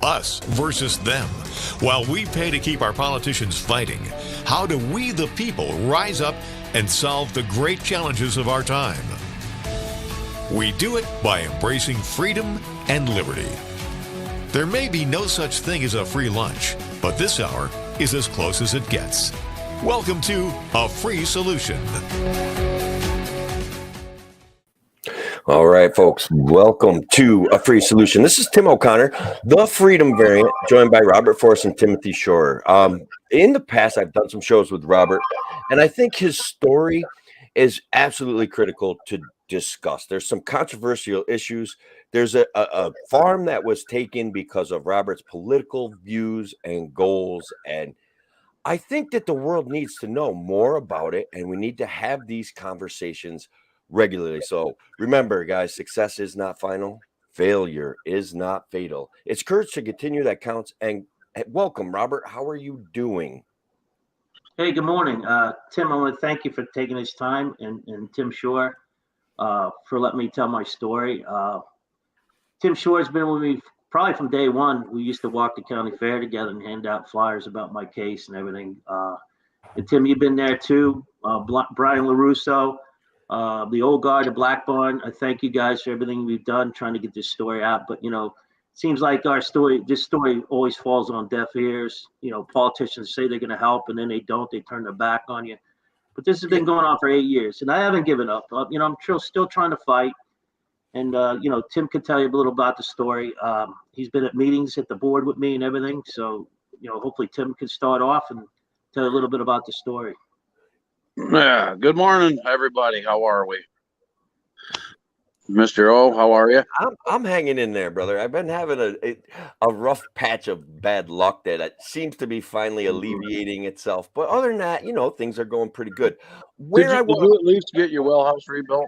Us versus them. While we pay to keep our politicians fighting, how do we, the people, rise up and solve the great challenges of our time? We do it by embracing freedom and liberty. There may be no such thing as a free lunch, but this hour is as close as it gets. Welcome to A Free Solution. All right, folks, welcome to A Free Solution. This is Tim OConnor, the Freedom Variant, joined by Robert Forrest and Timothy Schorer. In the past, I've done some shows with Robert, and I think his story is absolutely critical to discuss. There's some controversial issues. There's a farm that was taken because of Robert's political views and goals, and I think that the world needs to know more about it, and we need to have these conversations regularly. So remember, guys, success is not final. Failure is not fatal. It's courage to continue that counts. And welcome, Robert. How are you doing? Hey, good morning. Tim, I want to thank you for taking this time, and Tim Schorer for letting me tell my story. Tim Schorer has been with me probably from day one. We used to walk the county fair together and hand out flyers about my case and everything. And Tim, you've been there too. Brian LaRusso, the old guard, the Black Barn. I thank you guys for everything we've done trying to get this story out. But, you know, it seems like this story always falls on deaf ears. You know, politicians say they're going to help and then they don't. They turn their back on you. But this has been going on for 8 years and I haven't given up. You know, I'm still trying to fight. And, you know, Tim could tell you a little about the story. He's been at meetings at the board with me and everything. So, you know, hopefully Tim can start off and tell you a little bit about the story. Yeah. Good morning, everybody. How are we? Mr. O, how are you? I'm hanging in there, brother. I've been having a rough patch of bad luck that seems to be finally alleviating itself. But other than that, you know, things are going pretty good. Did you at least get your well house rebuilt?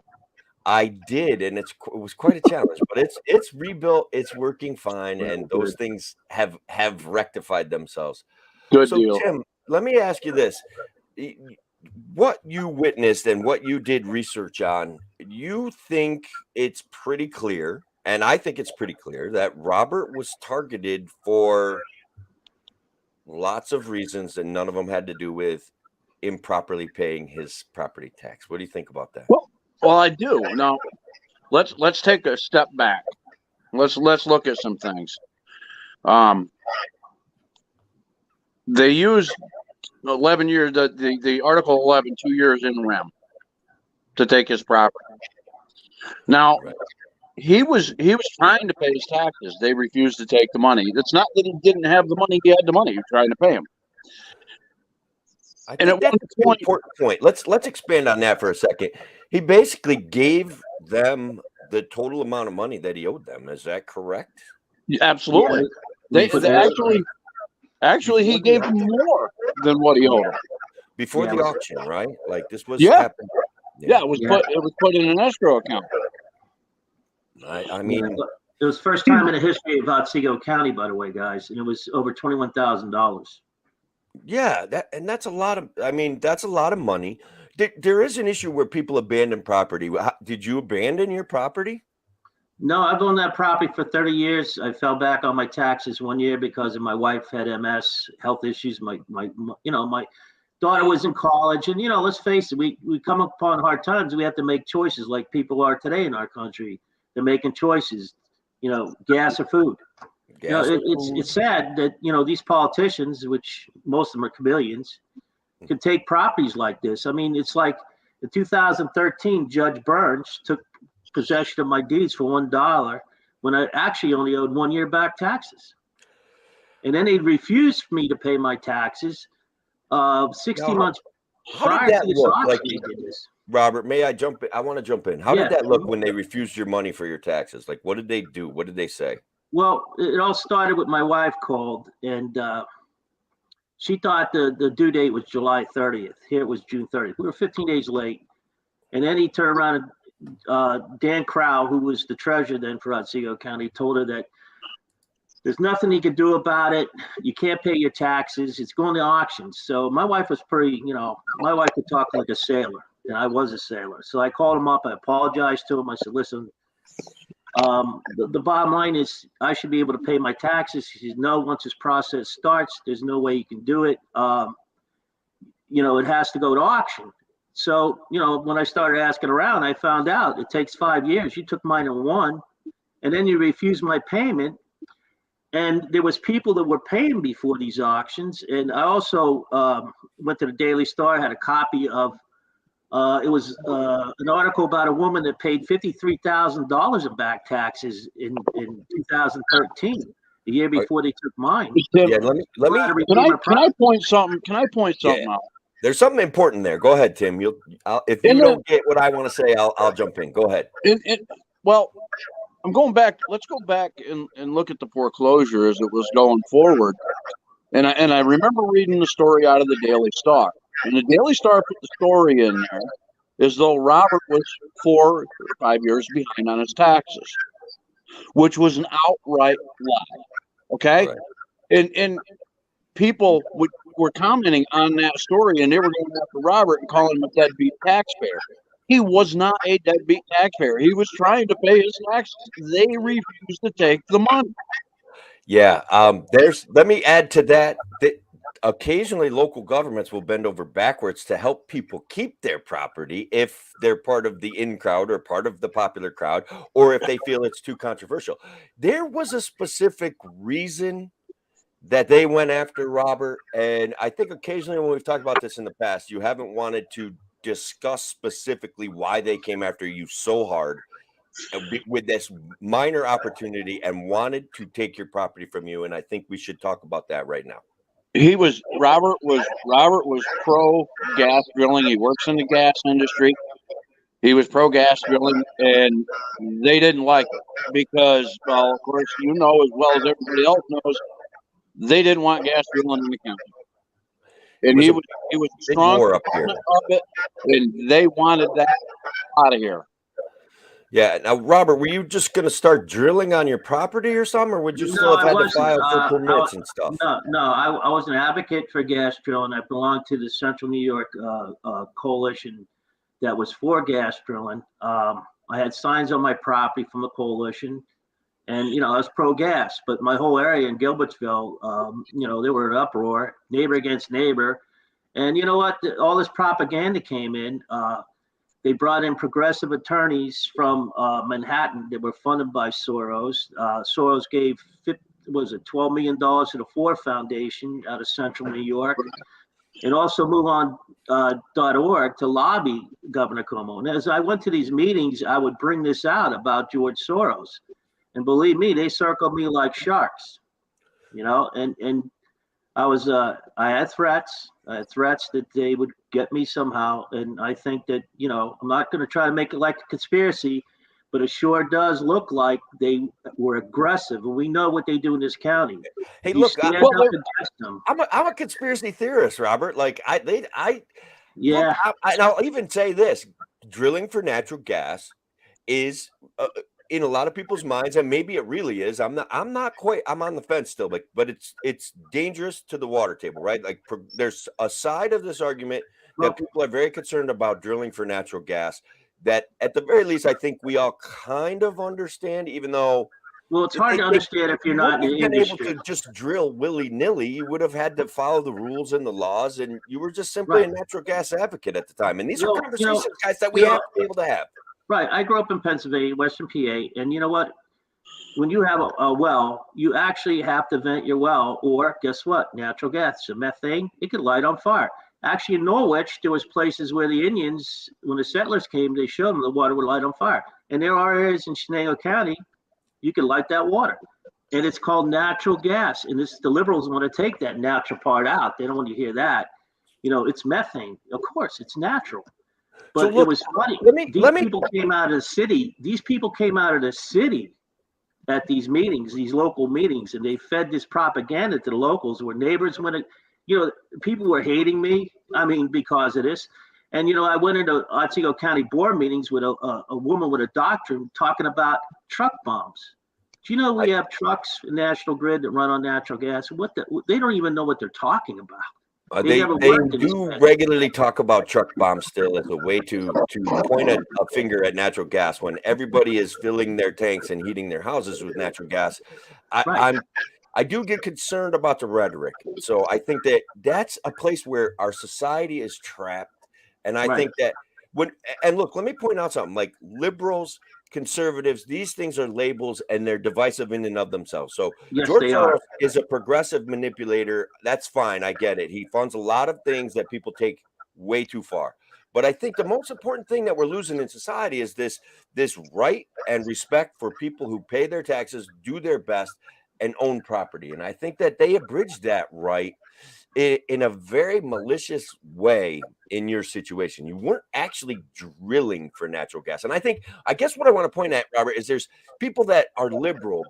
I did, and it was quite a challenge, but it's rebuilt. It's working fine, and those things have rectified themselves. Good deal. Tim, let me ask you this. What you witnessed and what you did research on, you think it's pretty clear, and I think it's pretty clear, that Robert was targeted for lots of reasons, and none of them had to do with improperly paying his property tax. What do you think about that? Well, I do. Now, let's take a step back. Let's look at some things. They used 11 years, the Article 11, 2 years in rem to take his property. Now, he was trying to pay his taxes. They refused to take the money. It's not that he didn't have the money; he had the money. He was trying to pay him. I think that's an important point. Let's expand on that for a second. He basically gave them the total amount of money that he owed them. Is that correct? Absolutely. Yeah. They actually he gave them more than what he owed them before the auction, right? Like this was happened. Yeah, it was put in an escrow account. I mean, it was the first time in the history of Otsego County, by the way, guys, and it was over $21,000. Yeah, that's a lot of. I mean, that's a lot of money. There is an issue where people abandon property. Did you abandon your property? No, I've owned that property for 30 years. I fell back on my taxes 1 year because my wife had MS, health issues. My daughter was in college, and let's face it, we come upon hard times. We have to make choices, like people are today in our country. They're making choices, gas or food. It's sad that these politicians, which most of them are chameleons, can take properties like this. I mean, it's like in 2013, Judge Burns took possession of my deeds for $1 when I actually only owed 1 year back taxes, and then he refused me to pay my taxes 60 months prior to this auction. Robert, may I jump in? I want to jump in. How did that look when they refused your money for your taxes? Like, what did they do? What did they say? Well, it all started with my wife called, and she thought the due date was July 30th. Here it was June 30th. We were 15 days late. And then he turned around and Dan Crow, who was the treasurer then for Otsego County, told her that there's nothing he could do about it. You can't pay your taxes. It's going to auctions. So my wife was pretty, my wife could talk like a sailor, and I was a sailor. So I called him up. I apologized to him. I said, listen, The bottom line is I should be able to pay my taxes. He says, no, once this process starts, there's no way you can do it. It has to go to auction. So, when I started asking around, I found out it takes 5 years. You took mine in one, and then you refused my payment. And there was people that were paying before these auctions. And I also went to the Daily Star, had a copy of, it was an article about a woman that paid $53,000 in back taxes in 2013, the year before they took mine. Yeah, let me. Can I point something? Can I point something out? There's something important there. Go ahead, Tim. If you don't get what I want to say, I'll jump in. Go ahead. Well, I'm going back. Let's go back and look at the foreclosure as it was going forward. And I remember reading the story out of the Daily Star. And the Daily Star put the story in there as though Robert was 4 or 5 years behind on his taxes, which was an outright lie. Okay? Right. And people were commenting on that story, and they were going after Robert and calling him a deadbeat taxpayer. He was not a deadbeat taxpayer. He was trying to pay his taxes. They refused to take the money. Yeah. Let me add to that occasionally local governments will bend over backwards to help people keep their property if they're part of the in crowd or part of the popular crowd, or if they feel it's too controversial. There was a specific reason that they went after Robert. And I think occasionally when we've talked about this in the past, you haven't wanted to discuss specifically why they came after you so hard with this minor opportunity and wanted to take your property from you. And I think we should talk about that right now. Robert was pro gas drilling. He works in the gas industry. He was pro gas drilling, and they didn't like it because, well, of course, as well as everybody else knows, they didn't want gas drilling in the county. And he was strong up here of it, and they wanted that out of here. Yeah. Now, Robert, were you just going to start drilling on your property or something, or would you still have had to file for permits and stuff? No, I was an advocate for gas drilling. I belonged to the Central New York coalition that was for gas drilling. I had signs on my property from the coalition, and I was pro gas. But my whole area in Gilbertsville, they were in uproar, neighbor against neighbor. And you know what? All this propaganda came in. They brought in progressive attorneys from Manhattan that were funded by Soros. Soros gave $12 million to the Ford Foundation out of Central New York, and also MoveOn.org to lobby Governor Cuomo. And as I went to these meetings, I would bring this out about George Soros, and believe me, they circled me like sharks. And I had threats. That they would get me somehow. And I think that, I'm not going to try to make it like a conspiracy, but it sure does look like they were aggressive. And we know what they do in this county. Hey, look, I'm a conspiracy theorist, Robert. Like and I'll even say this: drilling for natural gas is in a lot of people's minds, and maybe it really is. I'm on the fence still, but it's dangerous to the water table, right? Like there's a side of this argument that people are very concerned about drilling for natural gas that at the very least, I think we all kind of understand, even though. Well, it's hard to understand if you're not in the industry. Able to just drill willy-nilly. You would have had to follow the rules and the laws, and you were just simply a natural gas advocate at the time. And these are conversations, guys, that we have to be able to have. Right. I grew up in Pennsylvania, Western PA, and you know what? When you have a well, you actually have to vent your well, or guess what? Natural gas, so methane, it could light on fire. Actually, in Norwich, there was places where the Indians, when the settlers came, they showed them the water would light on fire. And there are areas in Chenango County, you can light that water. And it's called natural gas. And the liberals want to take that natural part out. They don't want to hear that. It's methane. Of course, it's natural. But it was funny. These people came out of the city at these meetings, these local meetings, and they fed this propaganda to the locals where neighbors went, people were hating me. I mean, because of this. And, I went into Otsego County board meetings with a woman with a doctorate talking about truck bombs. Do you know we have trucks in National Grid that run on natural gas? They don't even know what they're talking about. They never they worked in this do past. regularly talk about truck bombs still as a way to point a finger at natural gas when everybody is filling their tanks and heating their houses with natural gas. Right. I do get concerned about the rhetoric. So I think that that's a place where our society is trapped. And I Right. think that and look, let me point out something like liberals, conservatives, these things are labels and they're divisive in and of themselves. So Yes, George they are. Soros is a progressive manipulator. That's fine. I get it. He funds a lot of things that people take way too far. But I think the most important thing that we're losing in society is this right and respect for people who pay their taxes, do their best, and own property. And I think that they abridged that right in a very malicious way in your situation. You weren't actually drilling for natural gas. And I guess what I want to point at, Robert, is there's people that are liberal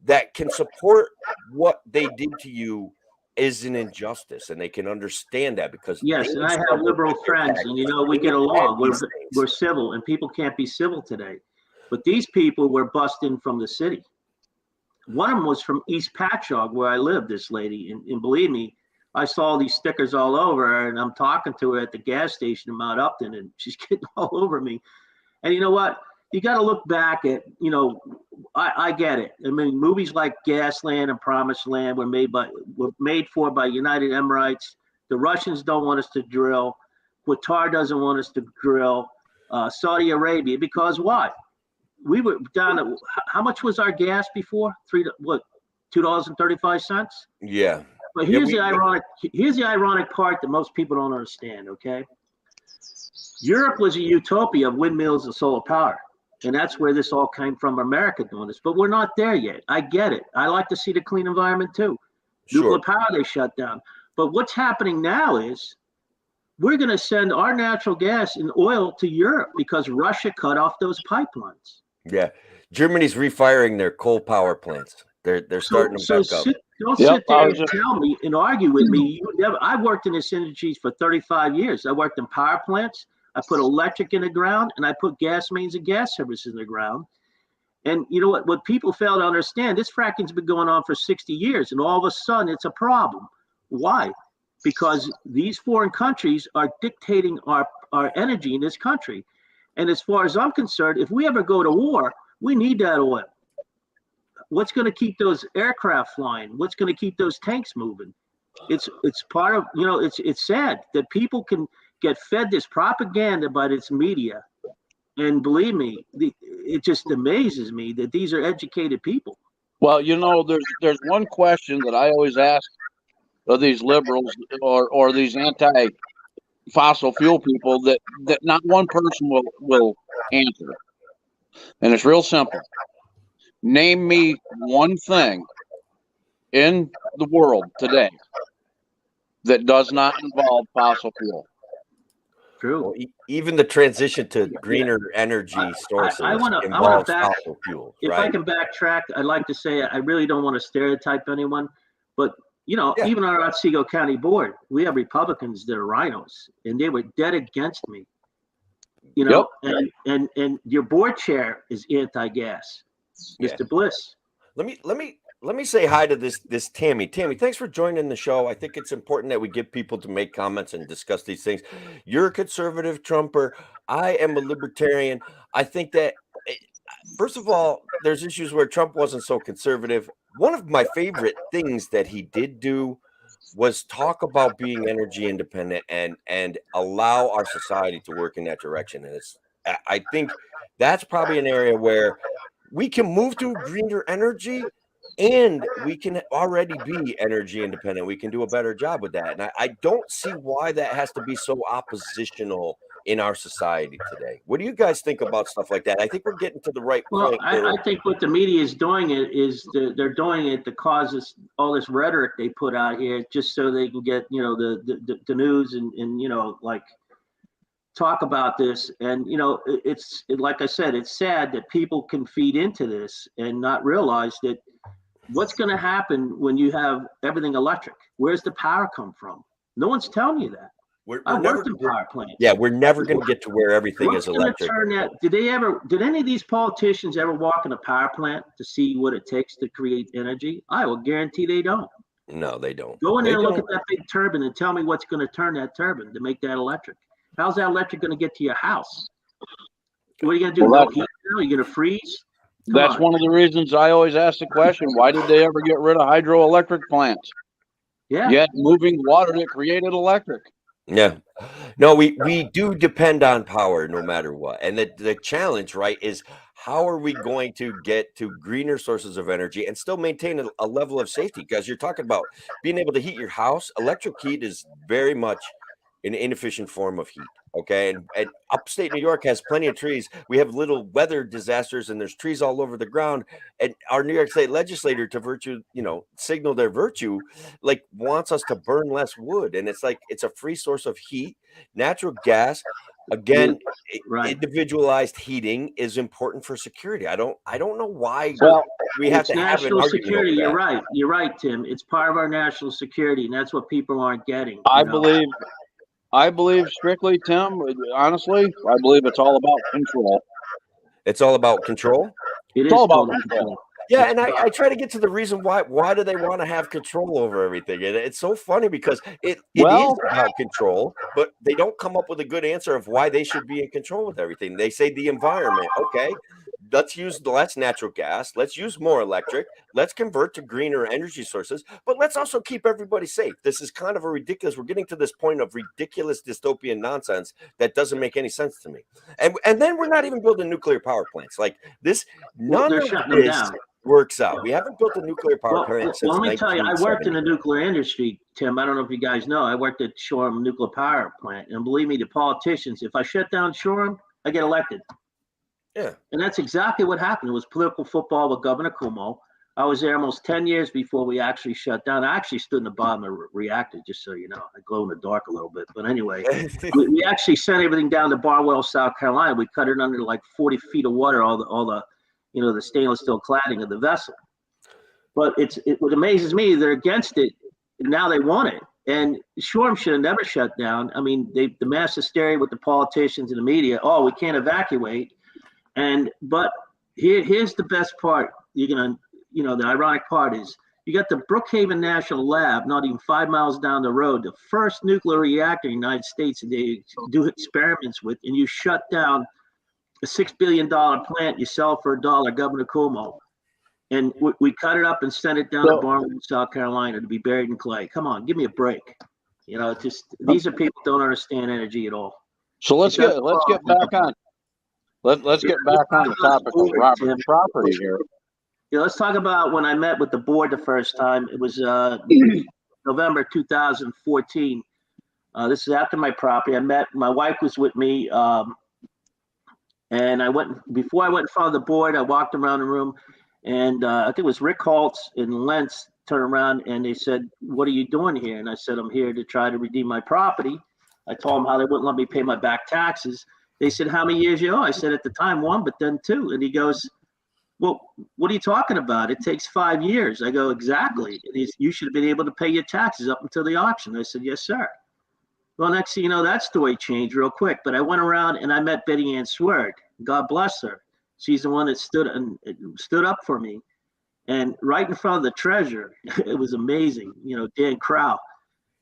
that can support what they did to you is an injustice, and they can understand that because Yes, and I have liberal friends, and we get along. We're civil, and people can't be civil today. But these people were busting from the city. One of them was from East Patchogue, where I live, this lady. And believe me, I saw these stickers all over her, and I'm talking to her at the gas station in Mount Upton, and she's getting all over me. And you know what? You got to look back at, I get it. I mean, movies like Gasland and Promised Land were made by United Emirates. The Russians don't want us to drill. Qatar doesn't want us to drill. Saudi Arabia, because why? We were down at, how much was our gas before? $2.35? Yeah. But here's the ironic part that most people don't understand, okay? Europe was a utopia of windmills and solar power. And that's where this all came from, America doing this. But we're not there yet. I get it. I like to see the clean environment too. Sure. Nuclear power, they shut down. But what's happening now is we're going to send our natural gas and oil to Europe because Russia cut off those pipelines. Yeah. Germany's refiring their coal power plants. They're starting to back up. Don't sit there and tell me and argue with me. I worked in this industry for 35 years. I worked in power plants. I put electric in the ground, and I put gas mains and gas services in the ground. And you know what people fail to understand, this fracking's been going on for 60 years, and all of a sudden it's a problem. Why? Because these foreign countries are dictating our energy in this country. And as far as I'm concerned, if we ever go to war, we need that oil. What's going to keep those aircraft flying? What's going to keep those tanks moving? It's part of, it's sad that people can get fed this propaganda by this media. And believe me, it just amazes me that these are educated people. Well, there's one question that I always ask of these liberals or these anti-fossil fuel people that not one person will answer. And it's real simple. Name me one thing in the world today that does not involve fossil fuel. True. Well, even the transition to greener energy sources involves fossil fuels. If I can backtrack, I'd like to say I really don't want to stereotype anyone, but even our Otsego County Board, we have Republicans that are rhinos, and they were dead against me. And your board chair is anti-gas, Mr. Bliss. Let me say hi to this Tammy. Tammy, thanks for joining the show. I think it's important that we get people to make comments and discuss these things. You're a conservative Trumper. I am a libertarian. I think that, first of all, there's issues where Trump wasn't so conservative. One of my favorite things that he did do was talk about being energy independent and allow our society to work in that direction. And I think that's probably an area where we can move to greener energy, and we can already be energy independent. We can do a better job with that. And I don't see why that has to be so oppositional in our society today. What do you guys think about stuff like that? I think we're getting to the right point. I think what the media is doing is they're doing it to cause all this rhetoric they put out here just so they can get, the news and like talk about this. And, it's like I said, it's sad that people can feed into this and not realize that what's going to happen when you have everything electric? Where's the power come from? No one's telling you that. I worked in power plants. Yeah, we're never going to get to where everything is electric. Did any of these politicians ever walk in a power plant to see what it takes to create energy? I will guarantee they don't. No, they don't. Go in They there and look don't. at that big turbine and tell me what's going to turn that turbine to make that electric. How's that electric going to get to your house? What are you going to do? Well, No heat now? You're going to freeze? That's one of the reasons I always ask the question, why did they ever get rid of hydroelectric plants? Yeah. Yet moving water that created electric. Yeah. No, we do depend on power no matter what. And the challenge, right, is how are we going to get to greener sources of energy and still maintain a level of safety? Because you're talking about being able to heat your house. Electric heat is very much an inefficient form of heat. Okay. And upstate New York has plenty of trees. We have little weather disasters and there's trees all over the ground. And our New York State legislator, to virtue, signal their virtue, like wants us to burn less wood. And it's like it's a free source of heat. Natural gas, again, Right. individualized heating is important for security. I don't know why Well, we have It's to have an national argument security. over You're that. right. You're right, Tim. It's part of our national security, and that's what people aren't getting. I believe strictly, Tim, honestly, I believe it's all about control. It's all about control. It's all about total control. Yeah, and I try to get to the reason why. Why do they want to have control over everything? And it's so funny because it is about control, but they don't come up with a good answer of why they should be in control with everything. They say the environment. Okay, let's use less natural gas. Let's use more electric. Let's convert to greener energy sources, but let's also keep everybody safe. This is kind of a ridiculous. We're getting to this point of ridiculous dystopian nonsense that doesn't make any sense to me. And then we're not even building nuclear power plants like this. None they're of shutting them this down. works out. We haven't built a nuclear power plant since let me tell you, I worked in the 1970. nuclear industry, Tim. I don't know if you guys know. I worked at Shoreham Nuclear Power Plant, and believe me, the politicians, if I shut down Shoreham, I get elected. Yeah. And that's exactly what happened. It was political football with Governor Cuomo. I was there almost 10 years before we actually shut down. I actually stood in the bottom of the reactor, just so you know. I glow in the dark a little bit. But anyway, we actually sent everything down to Barwell, South Carolina. We cut it under like 40 feet of water, all the the stainless steel cladding of the vessel. But what amazes me, they're against it, and now they want it. And Shoreham should have never shut down. I mean, the mass hysteria with the politicians and the media, oh, we can't evacuate. But here's the best part. You're gonna, the ironic part is you got the Brookhaven National Lab, not even 5 miles down the road, the first nuclear reactor in the United States that they do experiments with, and you shut down a $6 billion plant you sell for $1, Governor Cuomo. And we cut it up and sent it down to Barnwell, South Carolina to be buried in clay. Come on, give me a break. These are people who don't understand energy at all. So let's get back on. Let's get back on the topic of Robert's property here. Yeah, let's talk about when I met with the board the first time. It was November 2014. This is after my property. My wife was with me, and before I went in front of the board, I walked around the room, and I think it was Rick Holtz and Lentz turned around and they said, "What are you doing here?" And I said, "I'm here to try to redeem my property." I told them how they wouldn't let me pay my back taxes. They said, "How many years you owe?" I said, "At the time, 1, but then 2." And he goes, "Well, what are you talking about? It takes 5 years." I go, "Exactly. You should have been able to pay your taxes up until the auction." I said, "Yes, sir." Well, next thing you know, that story changed real quick. But I went around and I met Betty Ann Swerd. God bless her. She's the one that stood up for me. And right in front of the treasurer, it was amazing, Dan Crow.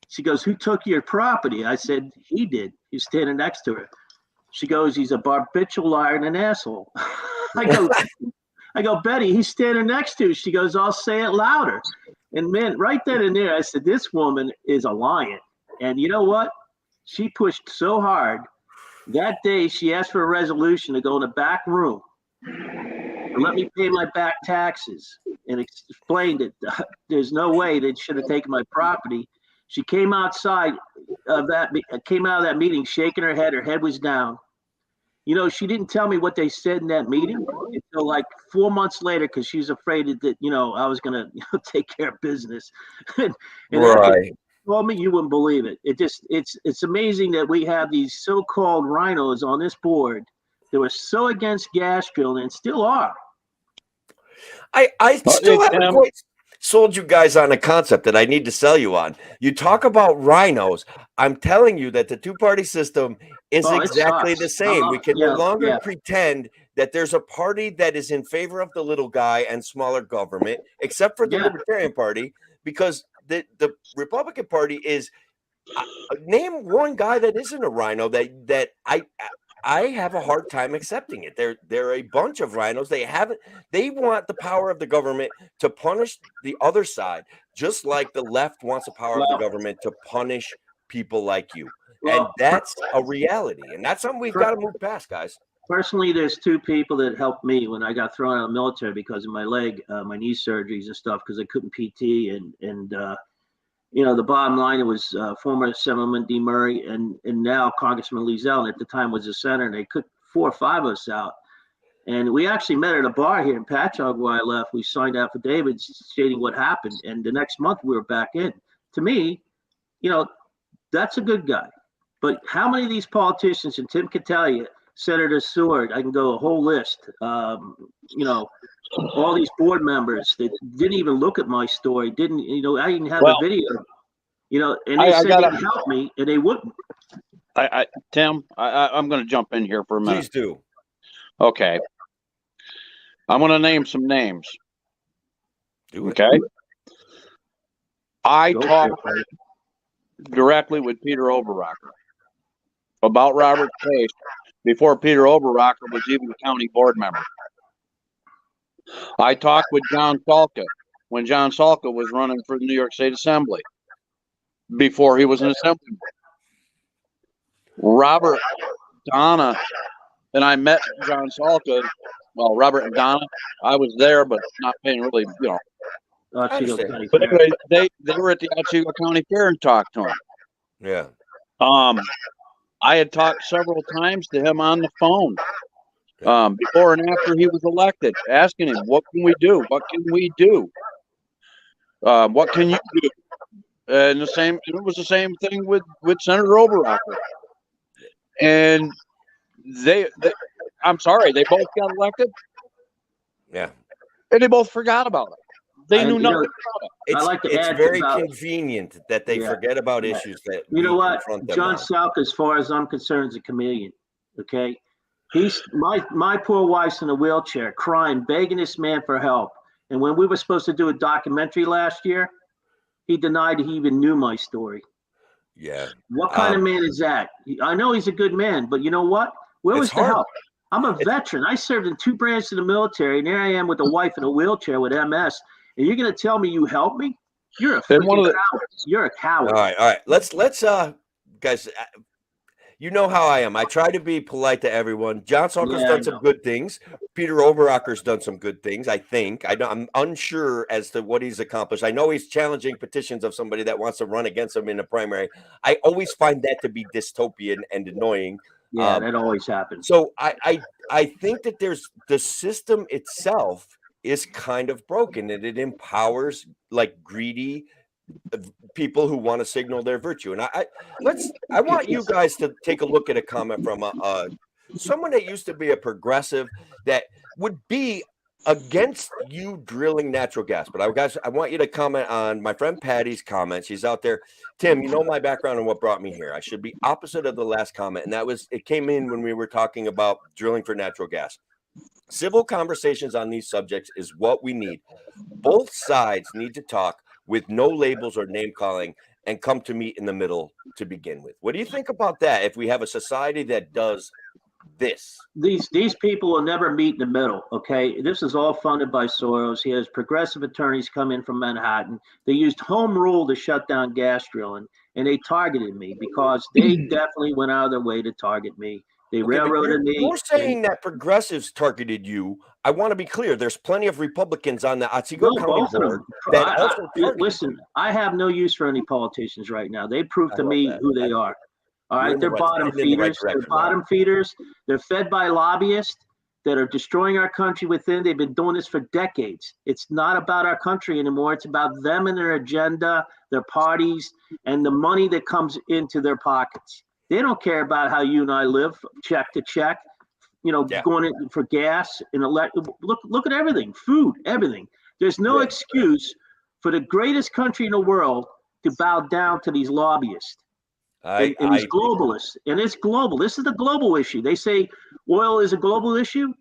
She goes, "Who took your property?" I said, "He did." He's standing next to her. She goes, "He's a barbiturial liar and an asshole." I go, "Betty, he's standing next to you." She goes, "I'll say it louder." And man, right then and there, I said, this woman is a lion. And you know what? She pushed so hard. That day, she asked for a resolution to go in the back room and let me pay my back taxes, and explained that there's no way they should have taken my property. She came outside of that meeting, shaking her head. Her head was down. She didn't tell me what they said in that meeting until like 4 months later, because she was afraid that I was going to take care of business. and Right. Told me, you wouldn't believe it. It's amazing that we have these so-called rhinos on this board that were so against gas drilling and still are. I still haven't quite sold you guys on a concept that I need to sell you on. You talk about rhinos. I'm telling you that the two-party system is exactly the same. We can no longer pretend that there's a party that is in favor of the little guy and smaller government, except for the Libertarian Party, because the Republican Party is name one guy that isn't a rhino that I have a hard time accepting it. They're a bunch of rhinos. They want the power of the government to punish the other side, just like the left wants the power of the government to punish people like you. And that's a reality. And that's something we've got to move past, guys. Personally, there's two people that helped me when I got thrown out of the military because of my leg, my knee surgeries and stuff, because I couldn't PT. And the bottom line, it was former Assemblyman D. Murray and now Congressman Lee Zeldin at the time was a senator. And they took 4 or 5 of us out. And we actually met at a bar here in Patchogue where I left. We signed affidavits stating what happened. And the next month we were back in. To me, that's a good guy. But how many of these politicians, and Tim can tell you, Senator Seward, I can go a whole list, all these board members that didn't even look at my story, I didn't have a video, and they said they'd help me, and they wouldn't. Tim, I'm going to jump in here for a minute. Please do. Okay. I'm going to name some names. Okay. I talked directly with Peter Oberrocker about Robert's case before Peter Oberrocker was even a county board member. I talked with John Salka when John Salka was running for the New York State Assembly before he was an assemblyman. Robert, Donna, and I met John Salka. Well, Robert and Donna, I was there, but not paying really, But anyway, they were at the Otsego County Fair and talked to him. Yeah. I had talked several times to him on the phone before and after he was elected, asking him, what can we do? What can we do? What can you do? And it was the same thing with Senator Oberrocker. And I'm sorry, they both got elected. Yeah. And they both forgot about it. They knew nothing about it. It's very convenient that they forget about issues that John Salk, as far as I'm concerned, is a chameleon. Okay, he's my poor wife's in a wheelchair, crying, begging this man for help. And when we were supposed to do a documentary last year, he denied he even knew my story. Yeah. What kind of man is that? I know he's a good man, but you know what? Where was the help? I'm a veteran. I served in 2 branches of the military, and there I am with a wife in a wheelchair with MS. And you're going to tell me you helped me? You're a freaking coward. You're a coward. All right. Let's guys, you know how I am. I try to be polite to everyone. John Salker's done some good things. Peter Oberrocker's done some good things, I think. I'm unsure as to what he's accomplished. I know he's challenging petitions of somebody that wants to run against him in a primary. I always find that to be dystopian and annoying. Yeah, that always happens. So I think that there's the system itself is kind of broken, and it empowers like greedy people who want to signal their virtue. And I want you guys to take a look at a comment from someone that used to be a progressive that would be against you drilling natural gas. But I want you to comment on my friend Patty's comment. She's out there. Tim, you know my background and what brought me here. I should be opposite of the last comment, and that was it came in when we were talking about drilling for natural gas. Civil conversations on these subjects is what we need. Both sides need to talk with no labels or name calling and come to meet in the middle to begin with. What do you think about that if we have a society that does this? These people will never meet in the middle, okay? This is all funded by Soros. He has progressive attorneys come in from Manhattan. They used home rule to shut down gas drilling, and they targeted me because they definitely went out of their way to target me. They railroaded me. You're saying that progressives targeted you. I want to be clear. There's plenty of Republicans on the Otsego County board that also targeted listen, I have no use for any politicians right now. They proved to me who they are. All right, they're bottom feeders. They're bottom feeders. They're fed by lobbyists that are destroying our country within. They've been doing this for decades. It's not about our country anymore. It's about them and their agenda, their parties, and the money that comes into their pockets. They don't care about how you and I live, check to check, going in for gas and look at everything, food, everything. There's no excuse for the greatest country in the world to bow down to these lobbyists and these globalists. And it's global. This is the global issue. They say oil is a global issue.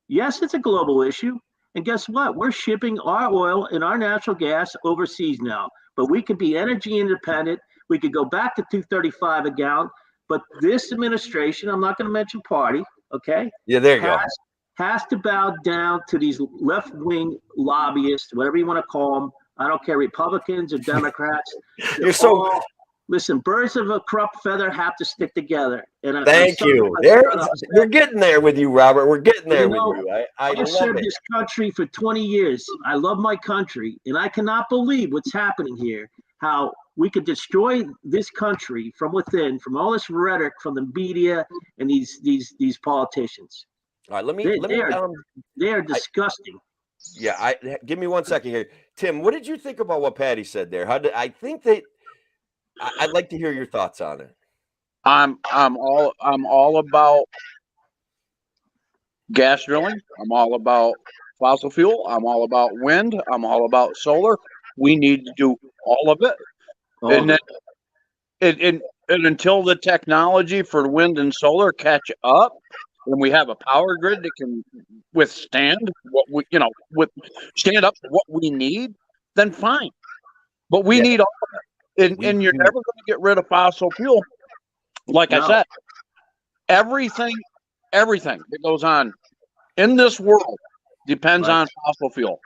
Yes, it's a global issue. And guess what? We're shipping our oil and our natural gas overseas now. But we could be energy independent. We could go back to 235 a gallon. But this administration, I'm not going to mention party, okay? Yeah, there you go. Has to bow down to these left-wing lobbyists, whatever you want to call them. I don't care, Republicans or Democrats. Listen, birds of a corrupt feather have to stick together. And thank you. We're getting there with you, Robert. We're getting there with you. I've served this country for 20 years. I love my country, and I cannot believe what's happening here. How we could destroy this country from within, from all this rhetoric from the media and these politicians. All right, they are disgusting. Give me 1 second here, Tim. What did you think about what Patty said there? I'd like to hear your thoughts on it. I'm all about gas drilling. I'm all about fossil fuel. I'm all about wind. I'm all about solar. We need to do all of it. And until the technology for wind and solar catch up, and we have a power grid that can withstand stand up to what we need, then fine. But we need all of it. And you're never going to get rid of fossil fuel. Like I said, everything that goes on in this world depends on fossil fuel.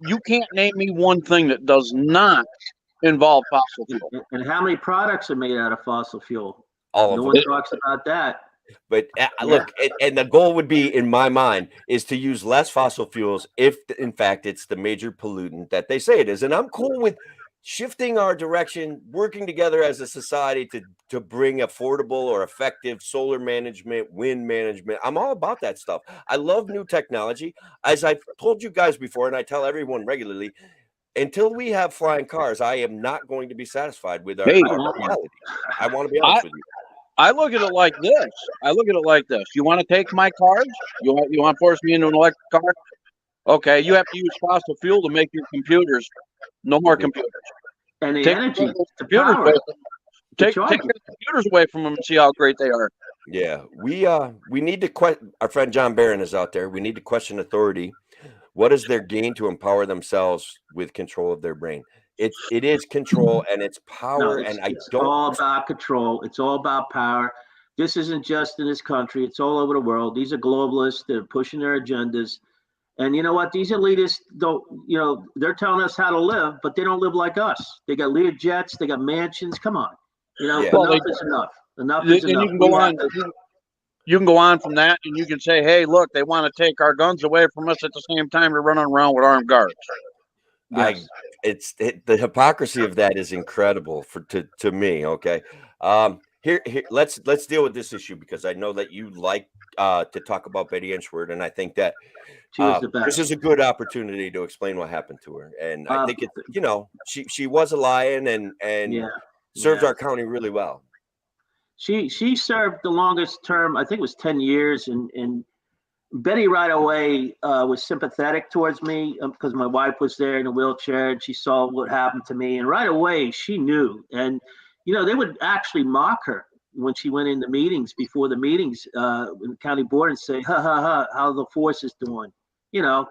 You can't name me one thing that does not involve fossil fuel. And how many products are made out of fossil fuel? All of them. No one talks about that. But look, and the goal would be, in my mind, is to use less fossil fuels if, in fact, it's the major pollutant that they say it is. And I'm cool with shifting our direction, working together as a society to bring affordable or effective solar management, wind management. I'm all about that stuff. I love new technology. As I've told you guys before, and I tell everyone regularly, until we have flying cars, I am not going to be satisfied with our reality. I want to be honest with you. I look at it like this. You want to take my cars? You want to force me into an electric car? Okay, you have to use fossil fuel to make your computers. No more computers. And the take energy, take the computers away from them and see how great they are. Yeah, we need to question. Our friend John Barron is out there. We need to question authority. What is their gain to empower themselves with control of their brain? It is control and it's power. It's all about control. It's all about power. This isn't just in this country. It's all over the world. These are globalists. They're pushing their agendas. And you know what? These elitists don't, they're telling us how to live, but they don't live like us. They got Lear jets. They got mansions. Come on. Enough is enough. Enough is enough. You can go on from that and you can say, hey, look, they want to take our guns away from us at the same time they're running around with armed guards. Yes. The hypocrisy of that is incredible to me. Okay. Here, let's deal with this issue because I know that you like to talk about Betty Inchworth, and I think that this is a good opportunity to explain what happened to her. And I think she was a lion and served our county really well. She served the longest term. I think it was 10 years, and Betty right away was sympathetic towards me because my wife was there in a wheelchair and she saw what happened to me, and right away she knew. And they would actually mock her when she went into meetings before the meetings in the county board and say, ha, ha, ha, how the force is doing, Wow.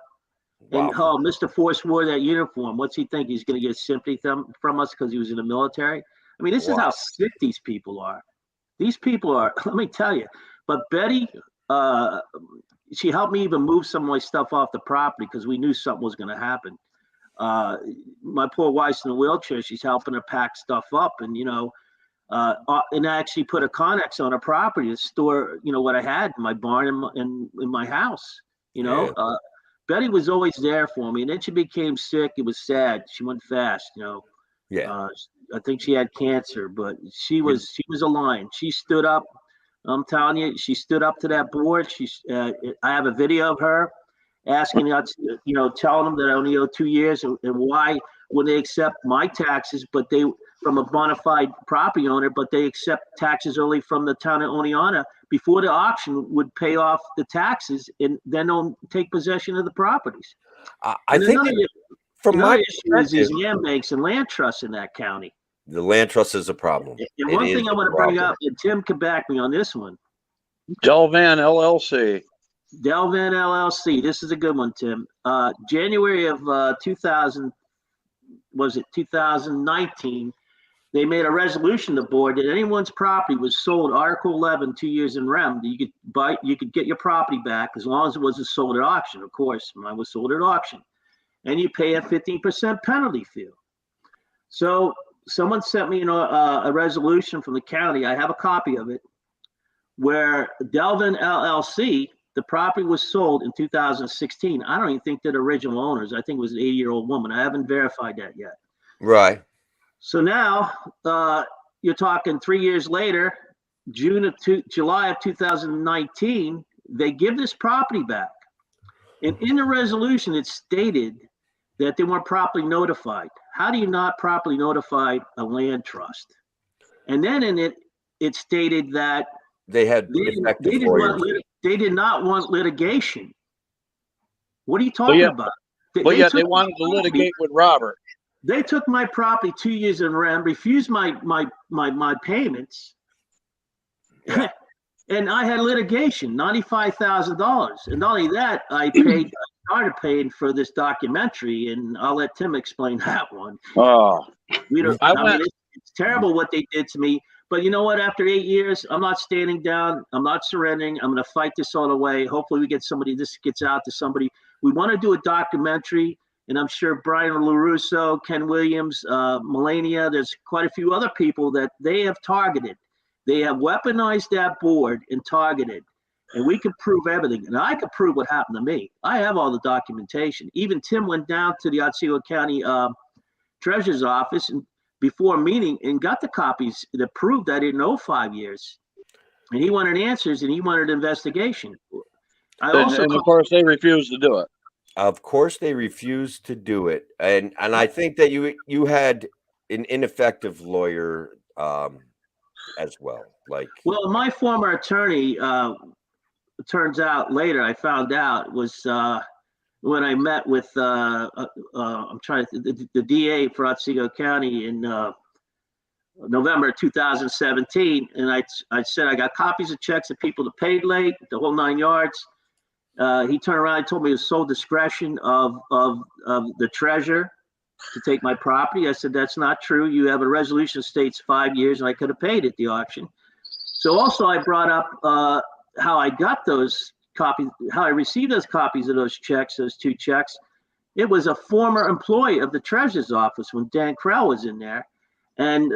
And Mr. Force wore that uniform. What's he think? He's going to get sympathy from us because he was in the military? I mean, this is how sick these people are. These people are, let me tell you. But Betty, she helped me even move some of my stuff off the property because we knew something was going to happen. My poor wife's in a wheelchair. She's helping her pack stuff up, and and I actually put a Connex on her property to store, what I had in my barn and in my house. Betty was always there for me, and then she became sick. It was sad. She went fast. I think she had cancer, but she was a lion. She stood up. I'm telling you, she stood up to that board. I have a video of her asking us, telling them that I only owe 2 years, and why would they accept my taxes, but they from a bona fide property owner, but they accept taxes only from the town of Oneonta before the auction would pay off the taxes and then they'll take possession of the properties. I think from my issue is these land banks and land trusts in that county. The land trust is a problem. And one thing I want to bring up, and Tim can back me on this one. Delvan LLC. Delvin LLC. This is a good one, Tim. January of 2019, they made a resolution, the board, that anyone's property was sold Article 11, 2 years in rem, you could get your property back as long as it wasn't sold at auction. Of course, mine was sold at auction. And you pay a 15% penalty fee. So someone sent me a resolution from the county. I have a copy of it, where Delvin LLC, the property was sold in 2016. I don't even think they're the original owners. I think it was an 80-year-old woman. I haven't verified that yet. Right. So now you're talking 3 years later, July of 2019, they give this property back. And in the resolution, it stated that they weren't properly notified. How do you not properly notify a land trust? And then in it stated that they had they did not want litigation. What are you talking about? They wanted to litigate with Robert. They took my property 2 years in rem, refused my payments, Yeah. and I had litigation, $95,000. And not only that, I started paying for this documentary, and I'll let Tim explain that one. Oh, It's terrible what they did to me. But you know what? After 8 years, I'm not standing down. I'm not surrendering. I'm going to fight this all the way. Hopefully, this gets out to somebody. We want to do a documentary. And I'm sure Brian LaRusso, Ken Williams, Melania, there's quite a few other people that they have targeted. They have weaponized that board and targeted. And we can prove everything. And I can prove what happened to me. I have all the documentation. Even Tim went down to the Otsego County Treasurer's office and before a meeting and got the copies that proved I didn't owe 5 years. And he wanted answers and he wanted investigation. And of course, they refused to do it. Of course, they refused to do it, and I think that you had an ineffective lawyer as well. Well, my former attorney, turns out later I found out was when I met with the DA for Otsego County in November 2017, and I said I got copies of checks of people that paid late, the whole 9 yards. He turned around and told me it was sole discretion of the treasurer to take my property. I said, that's not true. You have a resolution that states 5 years, and I could have paid at the auction. So also I brought up how I got those copies, how I received those copies of those checks, those 2 checks. It was a former employee of the treasurer's office when Dan Krell was in there. And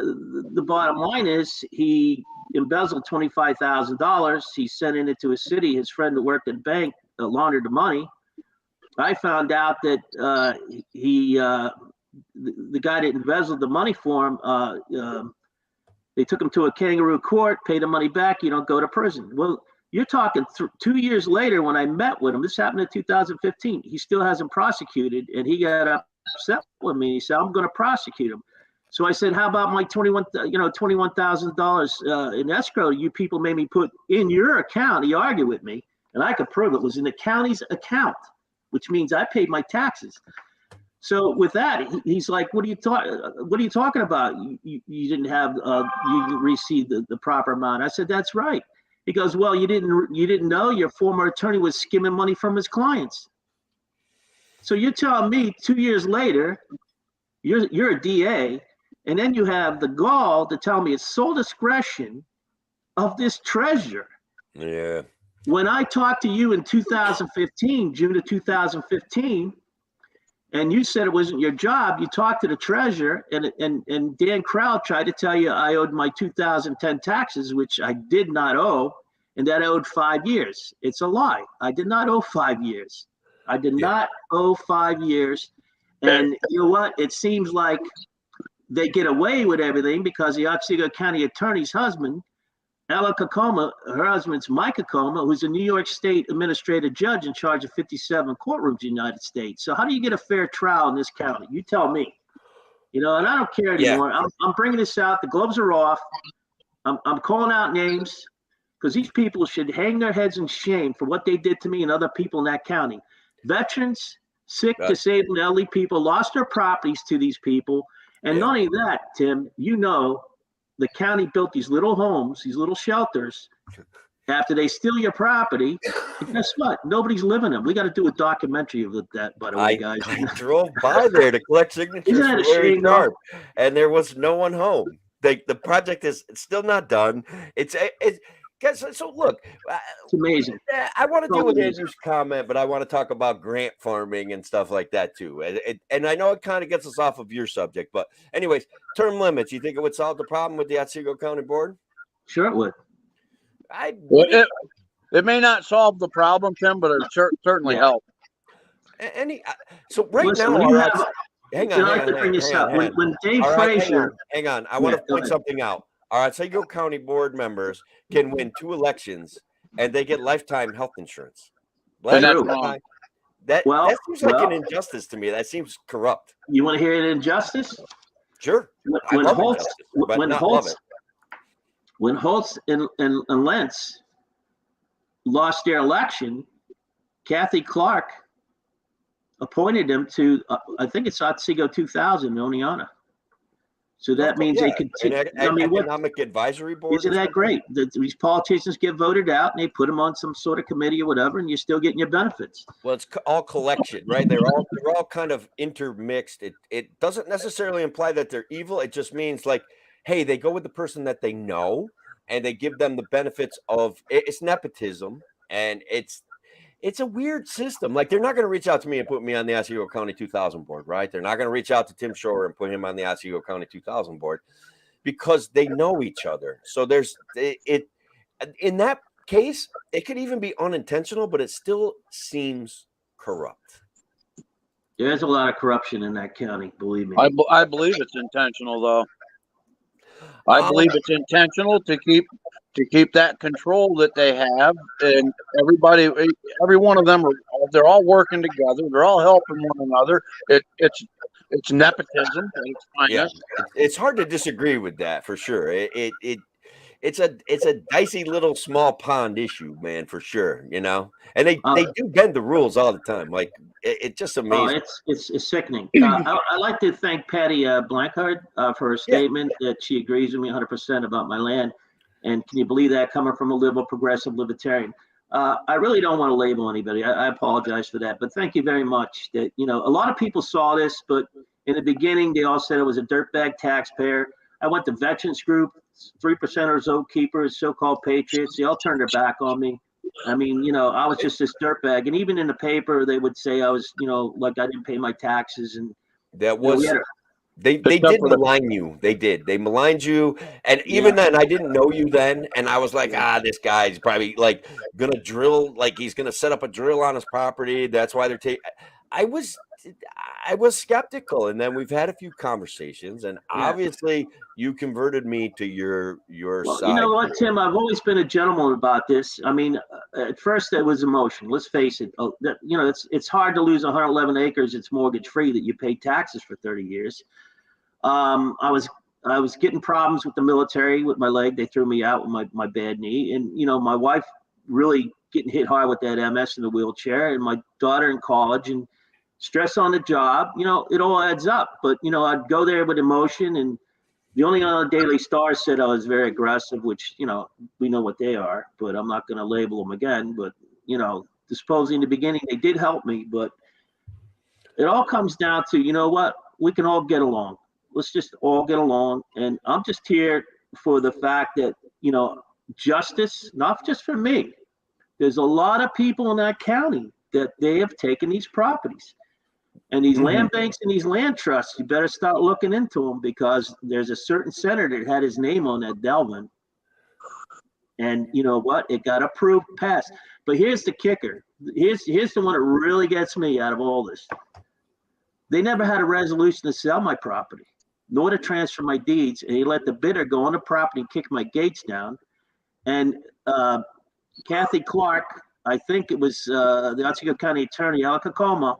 the bottom line is he embezzled $25,000. He sent it into a city. His friend that worked at the bank laundered the money. I found out that the guy that embezzled the money for him, they took him to a kangaroo court, paid the money back. You don't go to prison. Well, you're talking 2 years later when I met with him. This happened in 2015. He still hasn't prosecuted, and he got upset with me. He said, I'm going to prosecute him. So I said, how about my $21,000 in escrow you people made me put in your account? He argued with me, and I could prove it was in the county's account, which means I paid my taxes. So with that, he's like, what are you talking about? You didn't have, you received the proper amount. I said, that's right. He goes, well, you didn't know your former attorney was skimming money from his clients. So you're telling me 2 years later, you're a DA, and then you have the gall to tell me it's sole discretion of this treasurer. Yeah. When I talked to you in 2015, June of 2015, and you said it wasn't your job, you talked to the treasurer, and Dan Krell tried to tell you I owed my 2010 taxes, which I did not owe, and that I owed 5 years. It's a lie. I did not owe 5 years. I did not owe 5 years. And you know what? It seems like they get away with everything because the Otsego County attorney's husband, Ella Kokoma, her husband's Mike Kokoma, who's a New York State administrative judge in charge of 57 courtrooms in the United States. So how do you get a fair trial in this county? You tell me. And I don't care anymore. Yeah. I'm bringing this out. The gloves are off. I'm calling out names because these people should hang their heads in shame for what they did to me and other people in that county. Veterans, sick, disabled, elderly people lost their properties to these people. And not only that, Tim, the county built these little homes, these little shelters, after they steal your property, and guess what? Nobody's living them. We got to do a documentary of that, by the way, guys. I drove by there to collect signatures Isn't that for a Larry shame, Sharp, and there was no one home. The project is still not done. It's guys. So look, It's amazing. I want to So deal with amazing. Andrew's comment, but I want to talk about grant farming and stuff like that too. And I know it kind of gets us off of your subject, but anyways, term limits. You think it would solve the problem with the Otsego County Board? Sure it would. It may not solve the problem, Tim, but it certainly help. So right Listen, now, when you have, hang I'd on, like to bring this up. When Dave All right, Frazier, hang on. I want to point something out. Our Otsego County Board members can win 2 elections, and they get lifetime health insurance. And that's wrong. That seems like an injustice to me. That seems corrupt. You want to hear an injustice? Sure. When Holtz and Lentz lost their election, Kathy Clark appointed them to, I think it's Otsego 2000 in Oneonta. So that means they continue. Economic advisory board. Isn't that great? These politicians get voted out and they put them on some sort of committee or whatever, and you're still getting your benefits. Well, it's all collection, right? They're all kind of intermixed. It doesn't necessarily imply that they're evil. It just means like, hey, they go with the person that they know, and they give them the benefits of it's nepotism, and it's a weird system. Like, they're not going to reach out to me and put me on the Otsego County 2000 board, right? They're not going to reach out to Tim Schorer and put him on the Otsego County 2000 board because they know each other. So there's in that case, it could even be unintentional, but it still seems corrupt. There's a lot of corruption in that county, believe me. I believe it's intentional, though. I believe it's intentional to keep that control that they have, and every one of them they're all working together. They're all helping one another. It's nepotism. It's hard to disagree with that for sure. It's a dicey little small pond issue, man, for sure. You know, and they do bend the rules all the time. Like it's just amazing. It's sickening. I'd like to thank Patty Blanchard for her statement that she agrees with me 100% about my land. And can you believe that, coming from a liberal, progressive, libertarian? I really don't want to label anybody. I apologize for that. But thank you very much. That, you know, a lot of people saw this, but in the beginning, they all said it was a dirtbag taxpayer. I went to Veterans Group, 3%ers, Oath Keepers, so-called patriots. They all turned their back on me. I mean, you know, I was just this dirtbag. And even in the paper, they would say I was, you know, like I didn't pay my taxes. And that was... They did malign you. They did. They maligned you. And even then, I didn't know you then. And I was like, this guy's probably like going to drill, like he's going to set up a drill on his property. That's why they're taking. I was skeptical. And then we've had a few conversations. And obviously, you converted me to your side. You know what, Tim? I've always been a gentleman about this. I mean, at first, it was emotion. Let's face it. You know, it's hard to lose 111 acres. It's mortgage free that you pay taxes for 30 years. I was getting problems with the military with my leg. They threw me out with my bad knee, and you know, my wife really getting hit hard with that MS in the wheelchair, and my daughter in college, and stress on the job. You know, it all adds up. But you know, I'd go there with emotion, and the only on the Daily Star said I was very aggressive, which, you know, we know what they are, but I'm not going to label them again. But you know, supposedly in the beginning they did help me, but it all comes down to, you know what, we can all get along. Let's just all get along. And I'm just here for the fact that, you know, justice, not just for me. There's a lot of people in that county that they have taken these properties. And these land banks and these land trusts, you better start looking into them, because there's a certain senator that had his name on that Delvin. And you know what? It got approved, passed. But here's the kicker. Here's the one that really gets me out of all this. They never had a resolution to sell my property, nor to transfer my deeds. And he let the bidder go on the property and kick my gates down. And Kathy Clark, I think it was the Otsego County Attorney, Alka Coma,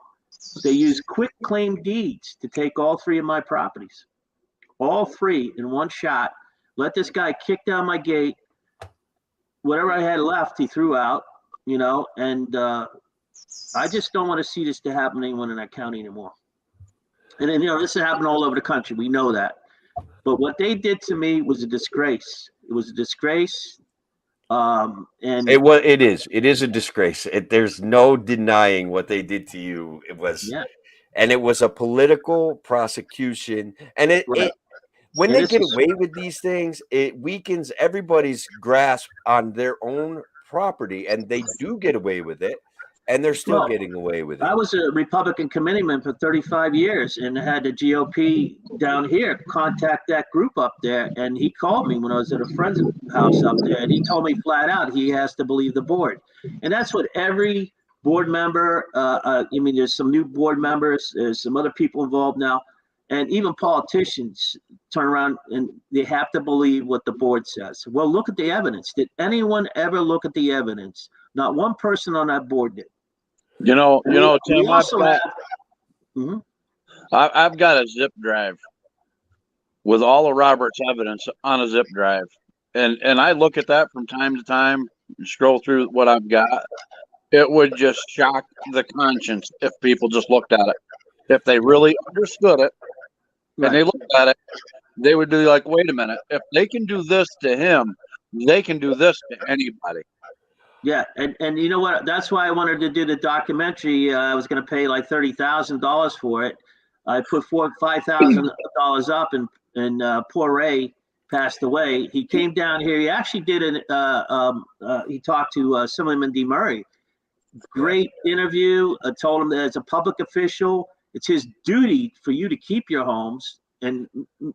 they used quick claim deeds to take all 3 of my properties. All 3 in one shot. Let this guy kick down my gate. Whatever I had left, he threw out, you know, and I just don't want to see this to happen to anyone in that county anymore. And then, you know, this is happening all over the country. We know that. But what they did to me was a disgrace. It was a disgrace. And it is a disgrace. There's no denying what they did to you. yeah, And it was a political prosecution. And right. when And they this get is away with these things, it weakens everybody's grasp on their own property, and they do get away with it, and they're still well, getting away with it. I was a Republican committeeman for 35 years and had the GOP down here contact that group up there. And he called me when I was at a friend's house up there, and he told me flat out he has to believe the board. And that's what every board member, I mean, there's some new board members, there's some other people involved now, and even politicians turn around and they have to believe what the board says. Well, look at the evidence. Did anyone ever look at the evidence? Not one person on that board did. Tim, Mhm. I've got a zip drive with all of Robert's evidence on a zip drive, and I look at that from time to time, scroll through what I've got. It would just shock the conscience if people just looked at it. If they really understood it and they looked at it, they would be like, "Wait a minute! If they can do this to him, they can do this to anybody." Yeah, and you know what? That's why I wanted to do the documentary. I was going to pay like $30,000 for it. I put $5,000 up, and poor Ray passed away. He came down here. He actually did he talked to Simon D. Murray. Great interview. I told him that as a public official, it's his duty for you to keep your homes and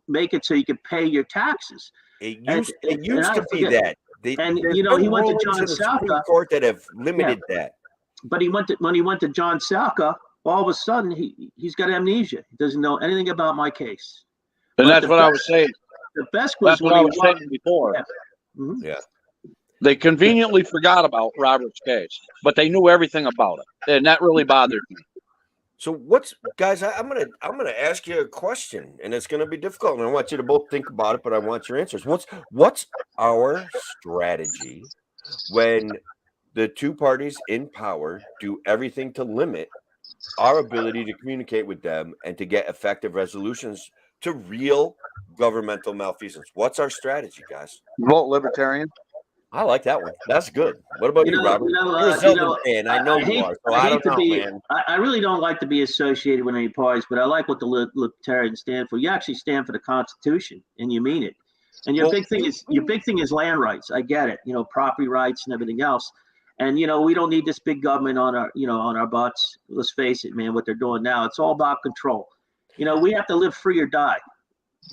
make it so you can pay your taxes. It used to be that. And he went to John Salka Court that have limited that. But when he went to John Salka, all of a sudden he's got amnesia. He doesn't know anything about my case. And that's what I was saying. The best was what I was saying before. Yeah. Mm-hmm. Yeah. They conveniently forgot about Robert's case, but they knew everything about it, and that really bothered me. So guys? I'm gonna ask you a question, and it's gonna be difficult, and I want you to both think about it, but I want your answers. What's our strategy when the two parties in power do everything to limit our ability to communicate with them and to get effective resolutions to real governmental malfeasance? What's our strategy, guys? Vote Libertarian. I like that one. That's good. What about you, Robert? You're a Zeldin fan. I know you are. So I don't know, man. I really don't like to be associated with any parties, but I like what the Libertarians stand for. You actually stand for the Constitution, and you mean it. And your big thing is land rights. I get it. Property rights and everything else. And we don't need this big government on our butts. Let's face it, man. What they're doing now, it's all about control. We have to live free or die.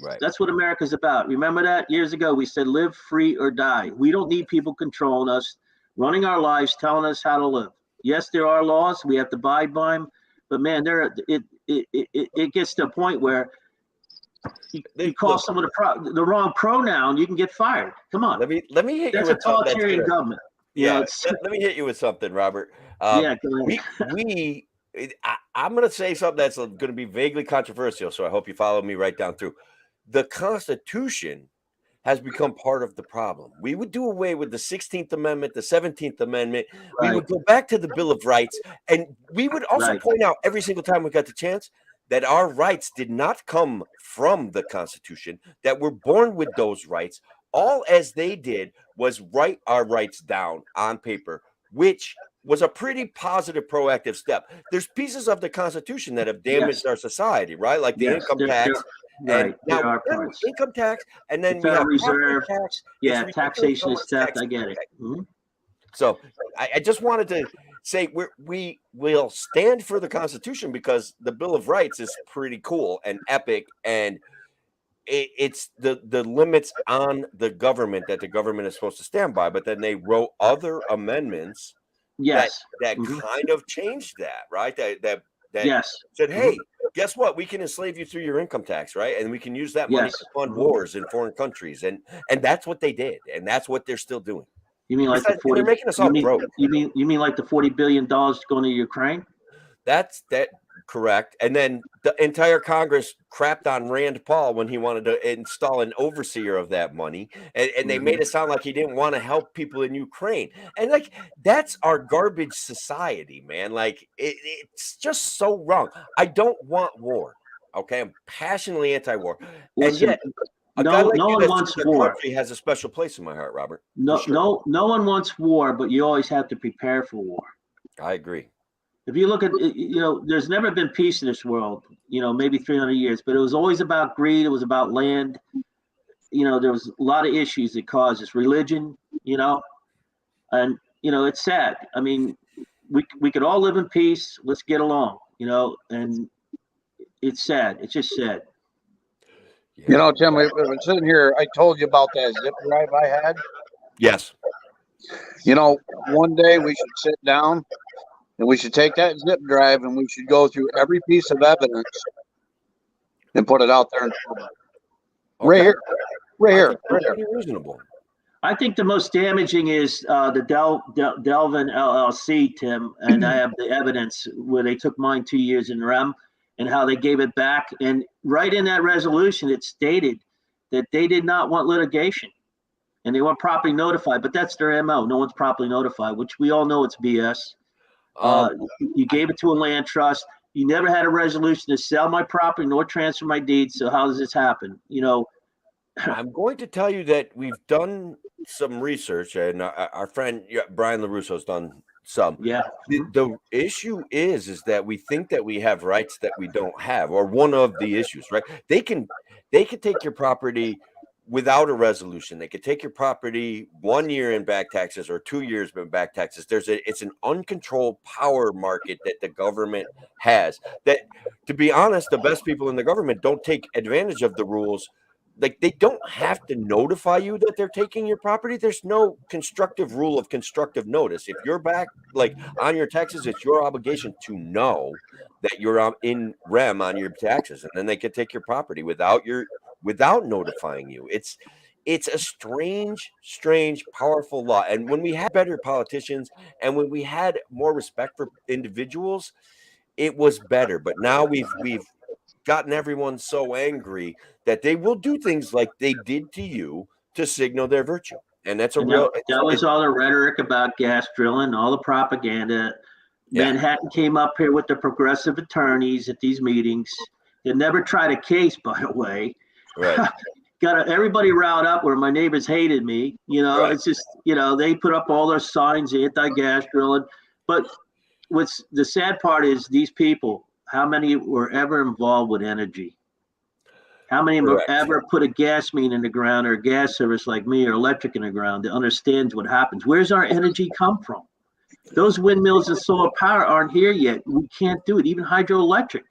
Right. That's what America's about. Remember that? Years ago, we said live free or die. We don't need people controlling us, running our lives, telling us how to live. Yes, there are laws. We have to abide by them. But, man, it gets to a point where you call someone the wrong pronoun, you can get fired. Come on. Let me hit That's you with a totalitarian government. Yeah, let me hit you with something, Robert. Yeah, I'm going to say something that's going to be vaguely controversial, so I hope you follow me right down through. The Constitution has become part of the problem. We would do away with the 16th Amendment, the 17th Amendment. Right. We would go back to the Bill of Rights, and we would also point out every single time we got the chance that our rights did not come from the Constitution, that we're born with those rights. All as they did was write our rights down on paper, which was a pretty positive, proactive step. There's pieces of the Constitution that have damaged our society, right? Like the income tax. And now income tax, and then we have reserve tax. Yeah, taxation is theft. I get it. Mm-hmm. So I just wanted to say we will stand for the Constitution because the Bill of Rights is pretty cool and epic, and it's the limits on the government that the government is supposed to stand by. But then they wrote other amendments that kind of changed that, right? That said, hey, guess what? We can enslave you through your income tax, right? And we can use that money to fund wars in foreign countries. And that's what they did. And that's what they're still doing. You mean like they're making us all broke. You mean like the $40 billion going to Ukraine? That's correct. And then the entire Congress crapped on Rand Paul when he wanted to install an overseer of that money. And they made it sound like he didn't want to help people in Ukraine. And like, that's our garbage society, man. Like it's just so wrong. I don't want war. Okay. I'm passionately anti-war. Listen, and yet A guy like no you one that wants served the war. country has a special place in my heart, Robert. No, For sure. no one wants war, but you always have to prepare for war. I agree. If you look at, there's never been peace in this world, maybe 300 years, but it was always about greed. It was about land. There was a lot of issues that caused this religion, and, it's sad. I mean, we could all live in peace. Let's get along, and it's sad. It's just sad. Yeah. Tim, we've been sitting here. I told you about that zip drive I had. Yes. One day we should sit down and we should take that zip drive and we should go through every piece of evidence and put it out there. Right here. Right here. Pretty reasonable. I think the most damaging is the Delvin LLC, Tim, and I have the evidence where they took mine 2 years in REM and how they gave it back. And right in that resolution, it stated that they did not want litigation and they weren't properly notified. But that's their MO. No one's properly notified, which we all know it's BS. You gave it to a land trust. You never had a resolution to sell my property nor transfer my deeds. So how does this happen? I'm going to tell you that we've done some research, and our friend Brian LaRusso has done some. Yeah. The issue is that we think that we have rights that we don't have, or one of the issues, right? They can take your property without a resolution. They could take your property 1 year in back taxes or 2 years in back taxes. It's an uncontrolled power market that the government has. That, to be honest, the best people in the government don't take advantage of the rules. Like, they don't have to notify you that they're taking your property. There's no constructive rule of constructive notice. If you're back, like, on your taxes, it's your obligation to know that you're in REM on your taxes, and then they can take your property without notifying you. It's a strange, powerful law. And when we had better politicians and when we had more respect for individuals, it was better. But now we've gotten everyone so angry that they will do things like they did to you to signal their virtue. And that's that was all the rhetoric about gas drilling, all the propaganda. Yeah. Manhattan came up here with the progressive attorneys at these meetings. They never tried a case, by the way. Right. Got everybody riled up where my neighbors hated me. Right. It's just, they put up all their signs, anti-gas drilling. But what's the sad part is these people, how many were ever involved with energy? How many have ever put a gas main in the ground or a gas service like me or electric in the ground that understands what happens? Where's our energy come from? Those windmills and solar power aren't here yet. We can't do it. Even hydroelectric.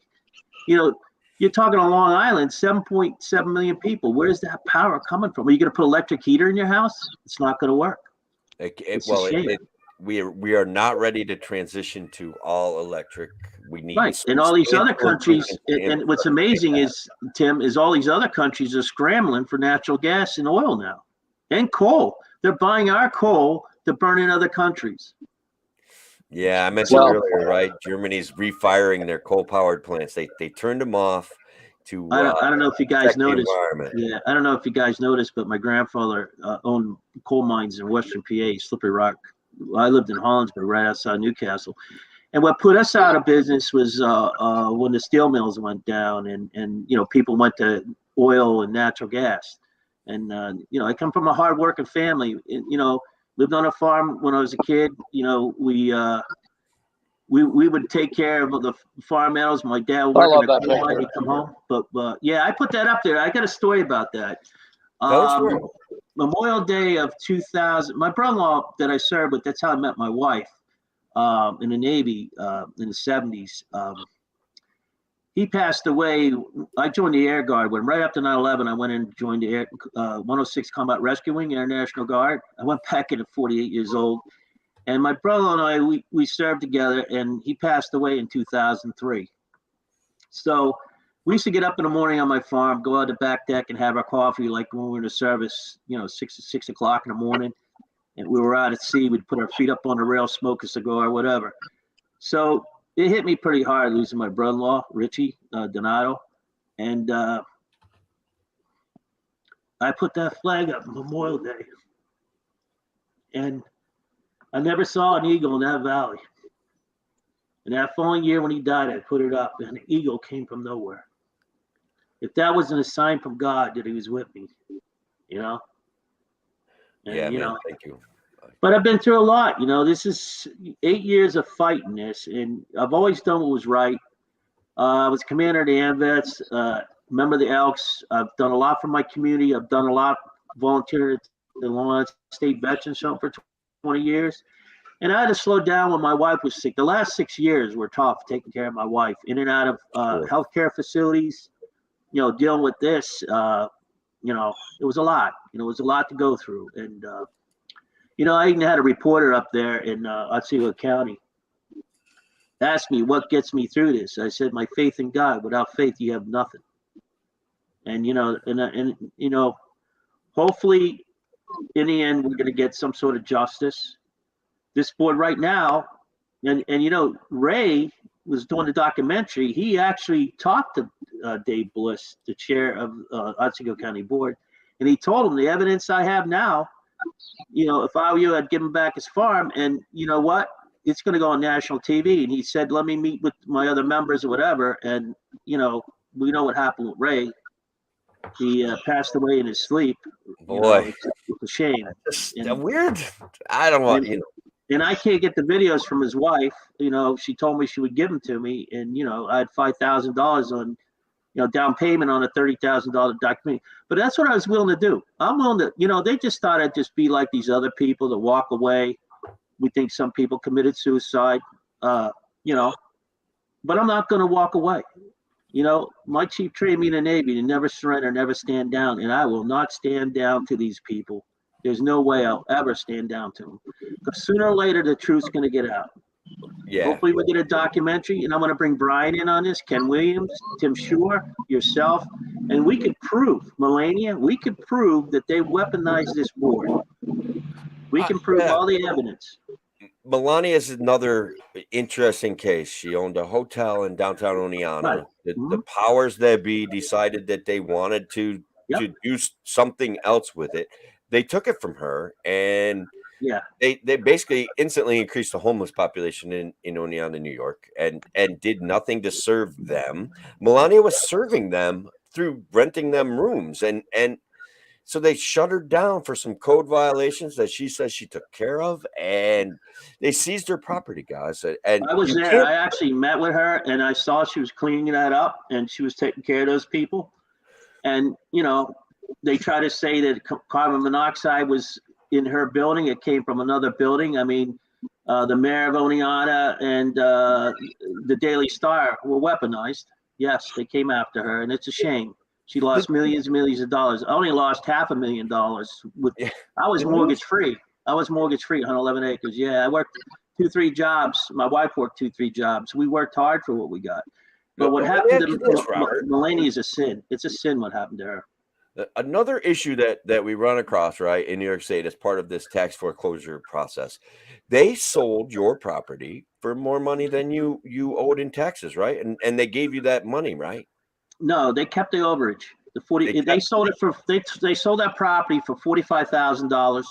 You're talking on Long Island, 7.7 million people. Where's that power coming from? Are you going to put electric heater in your house? It's not going to work. We are not ready to transition to all electric. We need and all these other countries. And what's amazing is, Tim, is all these other countries are scrambling for natural gas and oil now, and coal. They're buying our coal to burn in other countries. Yeah, I mentioned earlier, right? Germany's refiring their coal-powered plants. They turned them off to. I don't know if you guys noticed. Yeah, I don't know if you guys noticed, but my grandfather owned coal mines in Western PA, Slippery Rock. I lived in Hollinsburg, right outside Newcastle. And what put us out of business was when the steel mills went down, and people went to oil and natural gas. And I come from a hardworking family. Lived on a farm when I was a kid. We would take care of the farm animals. My dad would work in a coal mine. He'd come home. But yeah, I put that up there. I got a story about that. Memorial Day of 2000. My brother-in-law that I served with, that's how I met my wife in the Navy in the 70s. He passed away. I joined the Air Guard. When right after 9/11, I went in and joined the 106 Combat Rescue Wing, Air National Guard. I went back in at 48 years old. And my brother and I, we served together, and he passed away in 2003. So we used to get up in the morning on my farm, go out the back deck and have our coffee like when we were in the service, 6 o'clock in the morning. And we were out at sea. We'd put our feet up on the rail, smoke a cigar, whatever. So it hit me pretty hard losing my brother-in-law, Richie Donato. And I put that flag up Memorial Day. And I never saw an eagle in that valley. And that following year when he died, I put it up, and an eagle came from nowhere. if that wasn't a sign from God that he was with me, you know? And, Yeah, you man. know, Thank you. but I've been through a lot, you know, this is 8 years of fighting this, and I've always done what was right. I was commander of the AMVETS, member of the Elks. I've done a lot for my community. I've done a lot volunteering at the Long Island State Veterans Home for 20 years. And I had to slow down when my wife was sick. The last 6 years were tough taking care of my wife, in and out of Sure. healthcare facilities, you know, dealing with this. You know, it was a lot. You know, it was a lot to go through. And, you know, I even had a reporter up there in Otsego County ask me what gets me through this. I said, my faith in God. Without faith, you have nothing. And, you know, and you know, hopefully in the end, we're going to get some sort of justice. This board right now, and you know, Ray was doing the documentary. He actually talked to Dave Bliss, the chair of Otsego County Board, and he told him the evidence I have now, you know, if I were you, I'd give him back his farm. And you know what? It's going to go on national TV. And he said, let me meet with my other members or whatever. And, you know, we know what happened with Ray. He passed away in his sleep. Boy, you know, it's a shame. It's And, weird. I don't want, you know. and I can't get the videos from his wife. You know, she told me she would give them to me. And, you know, I had $5,000 on, you know, down payment on a $30,000 documentary. But that's what I was willing to do. I'm willing to, you know, they just thought I'd just be like these other people that walk away. We think some people committed suicide, you know, but I'm not going to walk away. You know, my chief trained me in the Navy to never surrender, never stand down, and I will not stand down to these people. There's no way I'll ever stand down to them. Because sooner or later, the truth's going to get out. Yeah. Hopefully we get a documentary, and I'm going to bring Brian in on this, Ken Williams, Tim Schorer, yourself, and we could prove, Melania, we could prove that they weaponized this board. We can prove all the evidence. Melania is another interesting case. She owned a hotel in downtown Oneonta. Right. The powers that be decided that they wanted to do something else with it. They took it from her, and they basically instantly increased the homeless population in Oneonta, New York, and did nothing to serve them. Melania was serving them through renting them rooms, and so they shut her down for some code violations that she says she took care of, and they seized her property, guys. And I was there. I actually met with her, and I saw she was cleaning that up, and she was taking care of those people. And, you know, they try to say that carbon monoxide was in her building. It came from another building. I mean, the mayor of Oneonta and the Daily Star were weaponized. Yes, they came after her, and it's a shame. She lost millions and millions of dollars. I only lost $500,000 with. I was mortgage free. I was mortgage free, 111 acres. Yeah, I worked 2-3 jobs. My wife worked 2-3 jobs. We worked hard for what we got. But what happened to Melania is a sin. It's a sin what happened to her. Another issue that we run across, right, in New York State as part of this tax foreclosure process, they sold your property for more money than you owed in taxes, right? And they gave you that money, right? No, they kept the overage. They sold it for they sold that property for $45,000.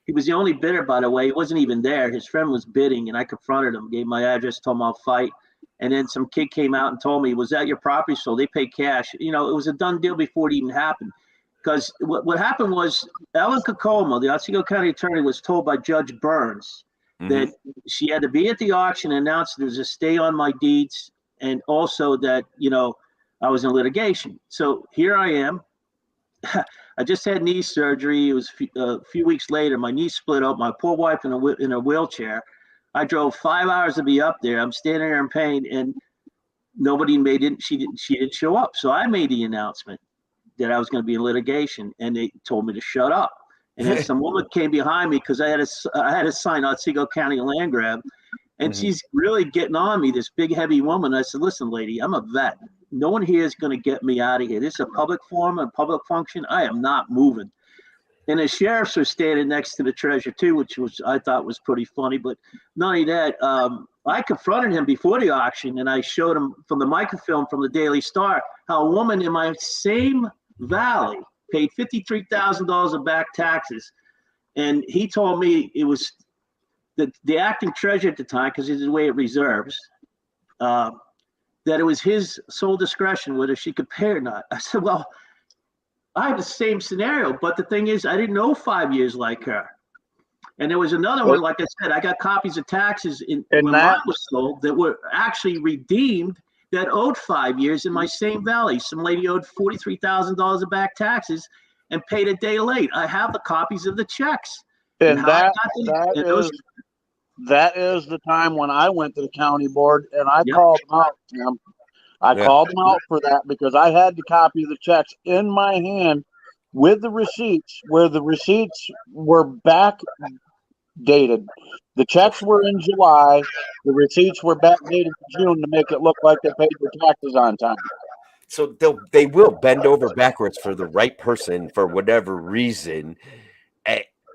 He was the only bidder, by the way. He wasn't even there. His friend was bidding, and I confronted him, gave my address, told him I'll fight. And then some kid came out and told me, was that your property? So they paid cash. You know, it was a done deal before it even happened. Because what happened was Ellen Kokoma, the Otsego County attorney, was told by Judge Burns that she had to be at the auction and announce there's a stay on my deeds, and also that, you know, I was in litigation. So here I am. I just had knee surgery. It was a few weeks later. My knee split up. My poor wife in a wheelchair. I drove 5 hours to be up there. I'm standing there in pain, and nobody made it. She didn't show up. So I made the announcement that I was going to be in litigation, and they told me to shut up. And then some woman came behind me because I had to sign Otsego County land grab, and she's really getting on me. This big heavy woman. I said, "Listen, lady, I'm a vet. No one here is going to get me out of here. This is a public forum and public function. I am not moving." And the sheriffs were standing next to the treasurer too, which I thought was pretty funny. But not only that, I confronted him before the auction, and I showed him from the microfilm from the Daily Star how a woman in my same valley paid $53,000 of back taxes, and he told me it was the acting treasurer at the time, because it's the way it reserves. that it was his sole discretion whether she could pay or not. I said, well, I have the same scenario, but the thing is, I didn't know 5 years like her. And there was another one, like I said, I got copies of taxes when mine was sold that were actually redeemed that owed 5 years in my same valley. Some lady owed $43,000 of back taxes and paid a day late. I have the copies of the checks. And that is the time when I went to the county board and I called them out, Tim. I called them out for that because I had the copy of the checks in my hand with the receipts, where the receipts were backdated. The checks were in July. The receipts were backdated in June to make it look like they paid their taxes on time. So they will bend over backwards for the right person for whatever reason.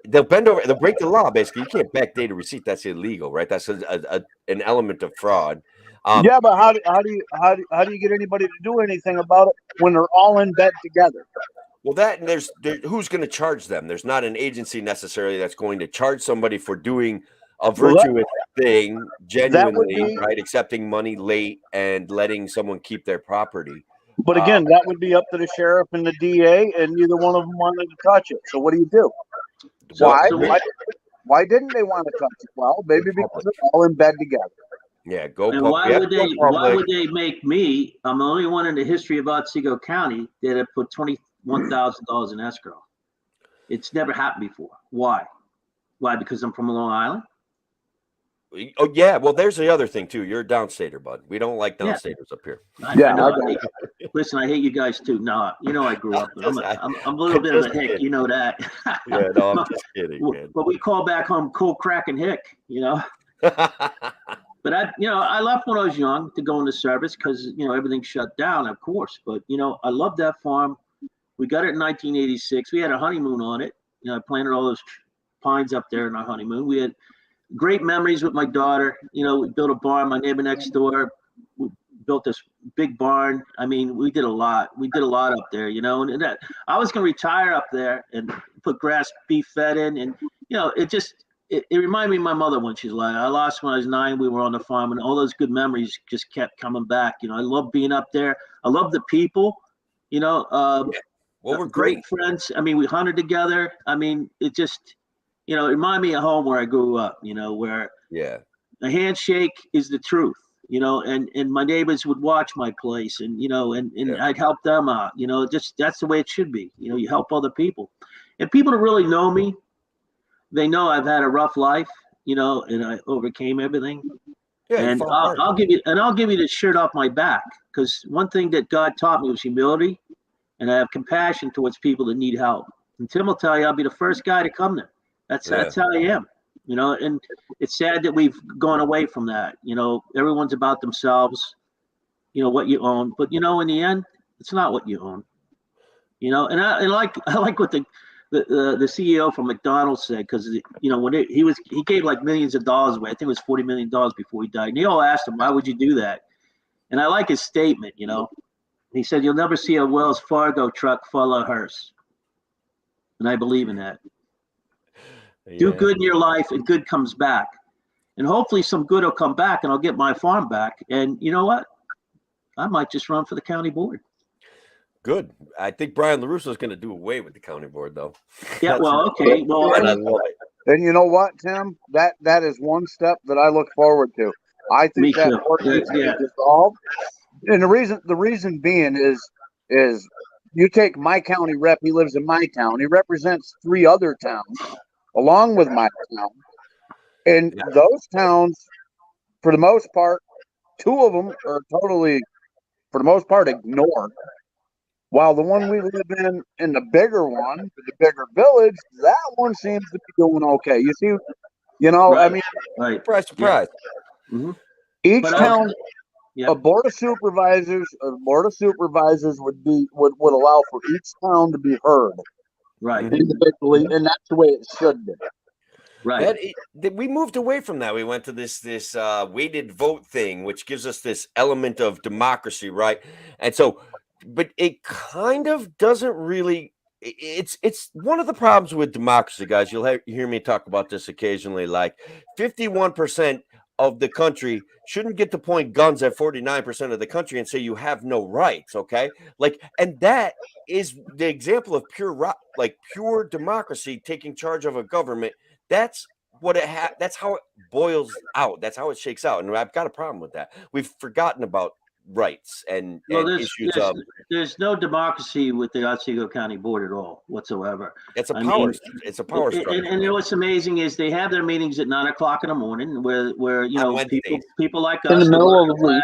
They'll bend over. They'll break the law. Basically, you can't backdate a receipt. That's illegal, right? That's an element of fraud. Yeah, but how do you get anybody to do anything about it when they're all in bed together? Well, that and there's who's going to charge them? There's not an agency necessarily that's going to charge somebody for doing a virtuous thing genuinely, right? Accepting money late and letting someone keep their property. But again, that would be up to the sheriff and the DA, and neither one of them wanted to touch it. So what do you do? Why didn't they want to touch it? Well, maybe because they're all in bed together. Yeah, go. And why would they make me? I'm the only one in the history of Otsego County that have put $21,000 in escrow. It's never happened before. Why? Why? Because I'm from Long Island. Oh yeah, well, there's the other thing too. You're a downstater, bud. We don't like downstaters up here. Listen, I hate you guys too. No, you know I grew up. I'm a little bit of a hick. You know that. Yeah, no, I'm just kidding, man. But we call back home cold cracking hick. You know. But I left when I was young to go into service because everything shut down, of course. But I loved that farm. We got it in 1986. We had a honeymoon on it. I planted all those pines up there in our honeymoon. We had great memories with my daughter. We built a barn. My neighbor next door, we built this big barn. I mean, we did a lot. We did a lot up there, and that I was going to retire up there and put grass beef fed in. And, it reminded me of my mother when she's alive. I lost when I was 9. We were on the farm, and all those good memories just kept coming back. I love being up there. I love the people, well, we're great friends. I mean, we hunted together. I mean, it just, it reminded me of home where I grew up, where a handshake is the truth, and my neighbors would watch my place and I'd help them out, just that's the way it should be. You help other people, and people that really know me, they know I've had a rough life, and I overcame everything. Yeah, and I'll give you the shirt off my back, because one thing that God taught me was humility, and I have compassion towards people that need help. And Tim will tell you, I'll be the first guy to come there. That's how I am, and it's sad that we've gone away from that. Everyone's about themselves, what you own, but in the end, it's not what you own, and I like what the CEO from McDonald's said, because when he gave like millions of dollars away. I think it was $40 million before he died. And they all asked him, why would you do that? And I like his statement. He said, you'll never see a Wells Fargo truck follow a hearse. And I believe in that. Do good in your life, and good comes back. And hopefully some good will come back, and I'll get my farm back. And you know what? I might just run for the county board. Good. I think Brian LaRusso is going to do away with the county board, though. Yeah, okay. Well, and you know what, Tim? That is one step that I look forward to. I think that board needs to be dissolved. And the reason being is you take my county rep. He lives in my town. He represents 3 other towns along with my town. And those towns, for the most part, 2 of them are totally, for the most part, ignored. While the one we live in the bigger one, the bigger village, that one seems to be doing okay. You see, I mean, surprise. Yeah. Mm-hmm. Each town, a board of supervisors would allow for each town to be heard, individually, and that's the way it should be. Right. We moved away from that. We went to this weighted vote thing, which gives us this element of democracy, right? And so. But it kind of doesn't really. It's one of the problems with democracy, guys. You'll hear me talk about this occasionally. Like 51% of the country shouldn't get to point guns at 49% of the country and say you have no rights. Okay. Like, and that is the example of pure democracy taking charge of a government. That's what that's how it boils out. That's how it shakes out. And I've got a problem with that. We've forgotten about rights and issues of. There's no democracy with the Otsego County Board at all whatsoever. It's a power structure. And you know what's amazing is they have their meetings at 9:00 in the morning, where you know people like us in the middle of the week,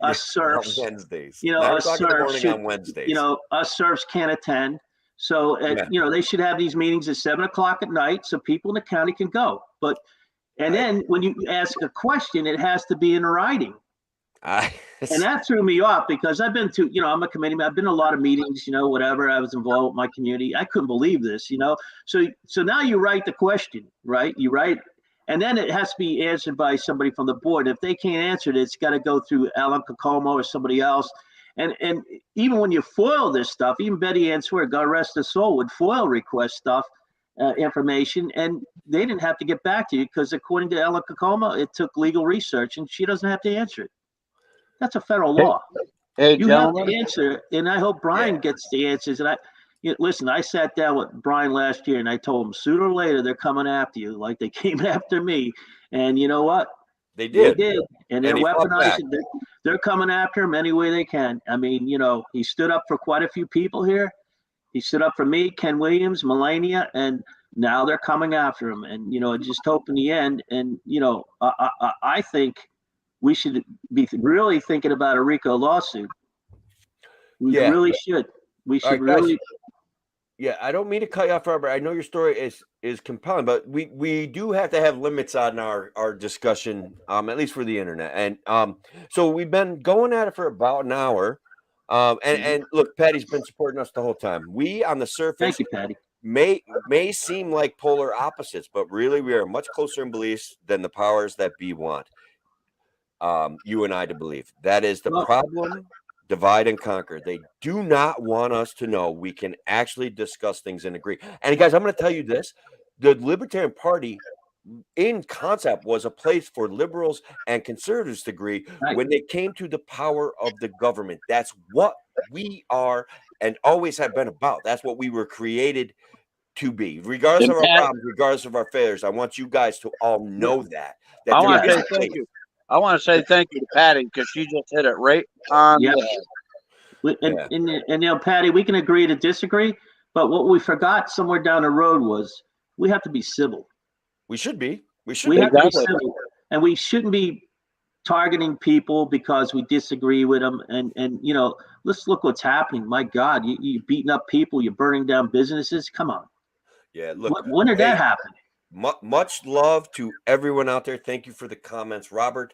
us serfs, on Wednesdays, you know, us serfs on Wednesdays, you know, us serfs can't attend. So you know, they should have these meetings at 7:00 at night so people in the county can go. But then when you ask a question, it has to be in writing. And that threw me off because I've been to, you know, I'm a committee man. I've been to a lot of meetings, you know, whatever. I was involved with my community. I couldn't believe this, you know. So now you write the question, right? You write, and then it has to be answered by somebody from the board. If they can't answer it, it's got to go through Alan Kokomo or somebody else. And even when you foil this stuff, even Betty Ann Swear, God rest her soul, would foil request stuff, information, and they didn't have to get back to you because according to Alan Kokomo, it took legal research, and she doesn't have to answer it. That's a federal law. Hey, you gentlemen. have to answer, and I hope Brian gets the answers. And listen, I sat down with Brian last year, and I told him sooner or later they're coming after you, like they came after me. And you know what? They did. And they're weaponizing. They're coming after him any way they can. I mean, you know, he stood up for quite a few people here. He stood up for me, Ken Williams, Melania, and now they're coming after him. And you know, I just hope in the end. And you know, I think we should be really thinking about a RICO lawsuit. We really should. We should really. Yeah, I don't mean to cut you off, Robert. I know your story is compelling, but we do have to have limits on our discussion, at least for the internet. And so we've been going at it for about an hour. And look, Patty's been supporting us the whole time. We on the surface, thank you, Patty, may seem like polar opposites, but really we are much closer in beliefs than the powers that be want. You and I to believe. That is the problem. Divide and conquer. They do not want us to know we can actually discuss things and agree. And guys, I'm going to tell you this. The Libertarian Party in concept was a place for liberals and conservatives to agree when they came to the power of the government. That's what we are and always have been about. That's what we were created to be, regardless of our problems, regardless of our failures. I want you guys to all know that. I want to say thank you. I want to say thank you to Patty because she just hit it right on the head. And you know, Patty, we can agree to disagree, but what we forgot somewhere down the road was we have to be civil. We should be. We have to be civil, and we shouldn't be targeting people because we disagree with them. And you know, let's look what's happening. My God, you beating up people, you're burning down businesses. Come on. Yeah. Look. When did that happen? Much love to everyone out there. Thank you for the comments, Robert.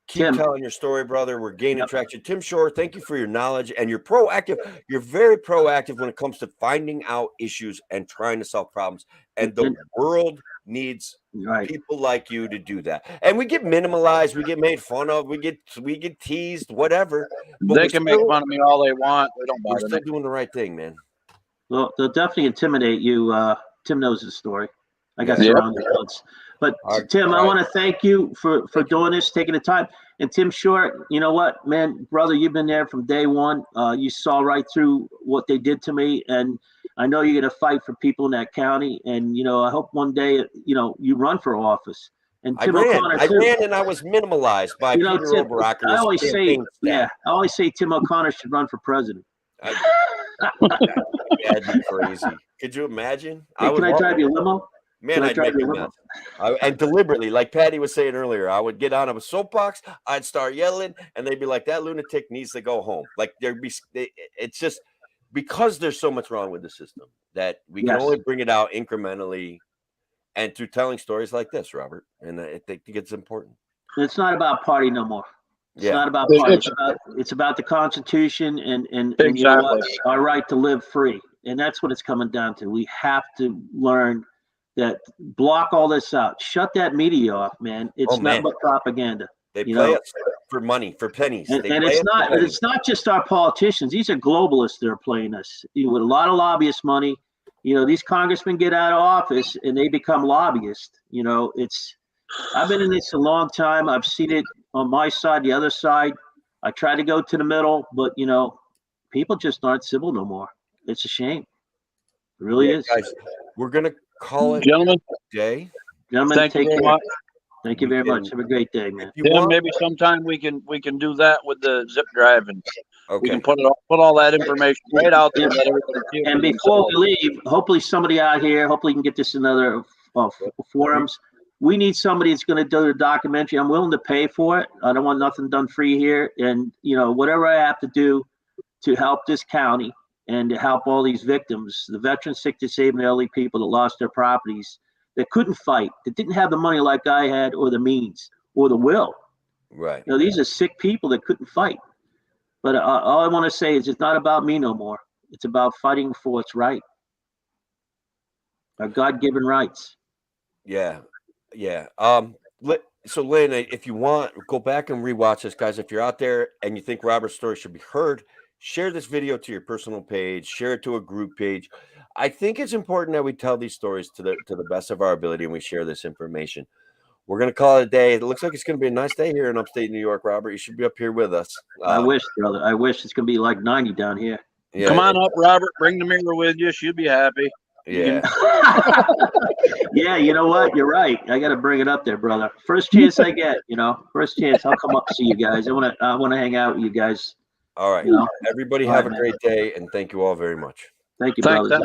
Keep telling your story, brother. We're gaining traction. Tim Schorer, thank you for your knowledge and you're proactive. You're very proactive when it comes to finding out issues and trying to solve problems. And the world needs people like you to do that. And we get minimalized, we get made fun of, we get teased, whatever. But they can make fun of me all they want. They don't bother. We're still doing the right thing, man. Well, they'll definitely intimidate you. Tim knows the story. I got surrounded once. But Tim, I want to thank you for doing this, taking the time. And Tim Schorer, you know what, man, brother, you've been there from day one. You saw right through what they did to me. And I know you're going to fight for people in that county. And, you know, I hope one day, you know, you run for office. And Tim OConnor, I ran and I was minimalized by Peter Oberocker. I always say Tim OConnor should run for president. That'd be crazy. Could you imagine? Hey, can I drive you a limo? Man, I'd make you nuts. And deliberately, like Patty was saying earlier, I would get on a soapbox, I'd start yelling, and they'd be like, that lunatic needs to go home. Like it's just because there's so much wrong with the system that we can only bring it out incrementally and through telling stories like this, Robert. And I think it's important. It's not about party no more. It's not about party. It's about the Constitution and you know what, our right to live free. And that's what it's coming down to. We have to learn that, block all this out. Shut that media off, man. It's not but propaganda. They play us for money, for pennies. And it's not just our politicians. These are globalists that are playing us with a lot of lobbyist money. You know, these congressmen get out of office and they become lobbyists. You know, I've been in this a long time. I've seen it on my side, the other side. I try to go to the middle, but people just aren't civil no more. It's a shame. It really is. Guys, we're gonna call it Gentlemen, day. Gentlemen, thank you take very care. much. Thank you very much. Have a great day, man. Tim, maybe sometime we can do that with the zip drive, and we can put all that information right out there. And before we leave, hopefully somebody out here, hopefully you can get this in other forums. We need somebody that's going to do a documentary. I'm willing to pay for it. I don't want nothing done free here. And whatever I have to do to help this county and to help all these victims, the veterans, sick, disabled, elderly people that lost their properties, that couldn't fight, that didn't have the money like I had, or the means, or the will. Right. These are sick people that couldn't fight. But all I want to say is it's not about me no more. It's about fighting for what's right. Our God-given rights. Yeah. Yeah. So Lynn, if you want, go back and rewatch this, guys. If you're out there and you think Robert's story should be heard, share this video to your personal page, share it to a group page. I think it's important that we tell these stories to the best of our ability, and we share this information. We're going to call it a day. It looks like it's going to be a nice day here in upstate New York, Robert. You should be up here with us. I wish, brother. I wish it's going to be like 90 down here. Yeah. Come on up, Robert. Bring the mirror with you. She'll be happy. Yeah. Yeah, you know what? You're right. I got to bring it up there, brother. First chance I get, first chance, I'll come up and see you guys. I want to hang out with you guys. All right. Everybody have a great day, and thank you all very much. Thank you, brother.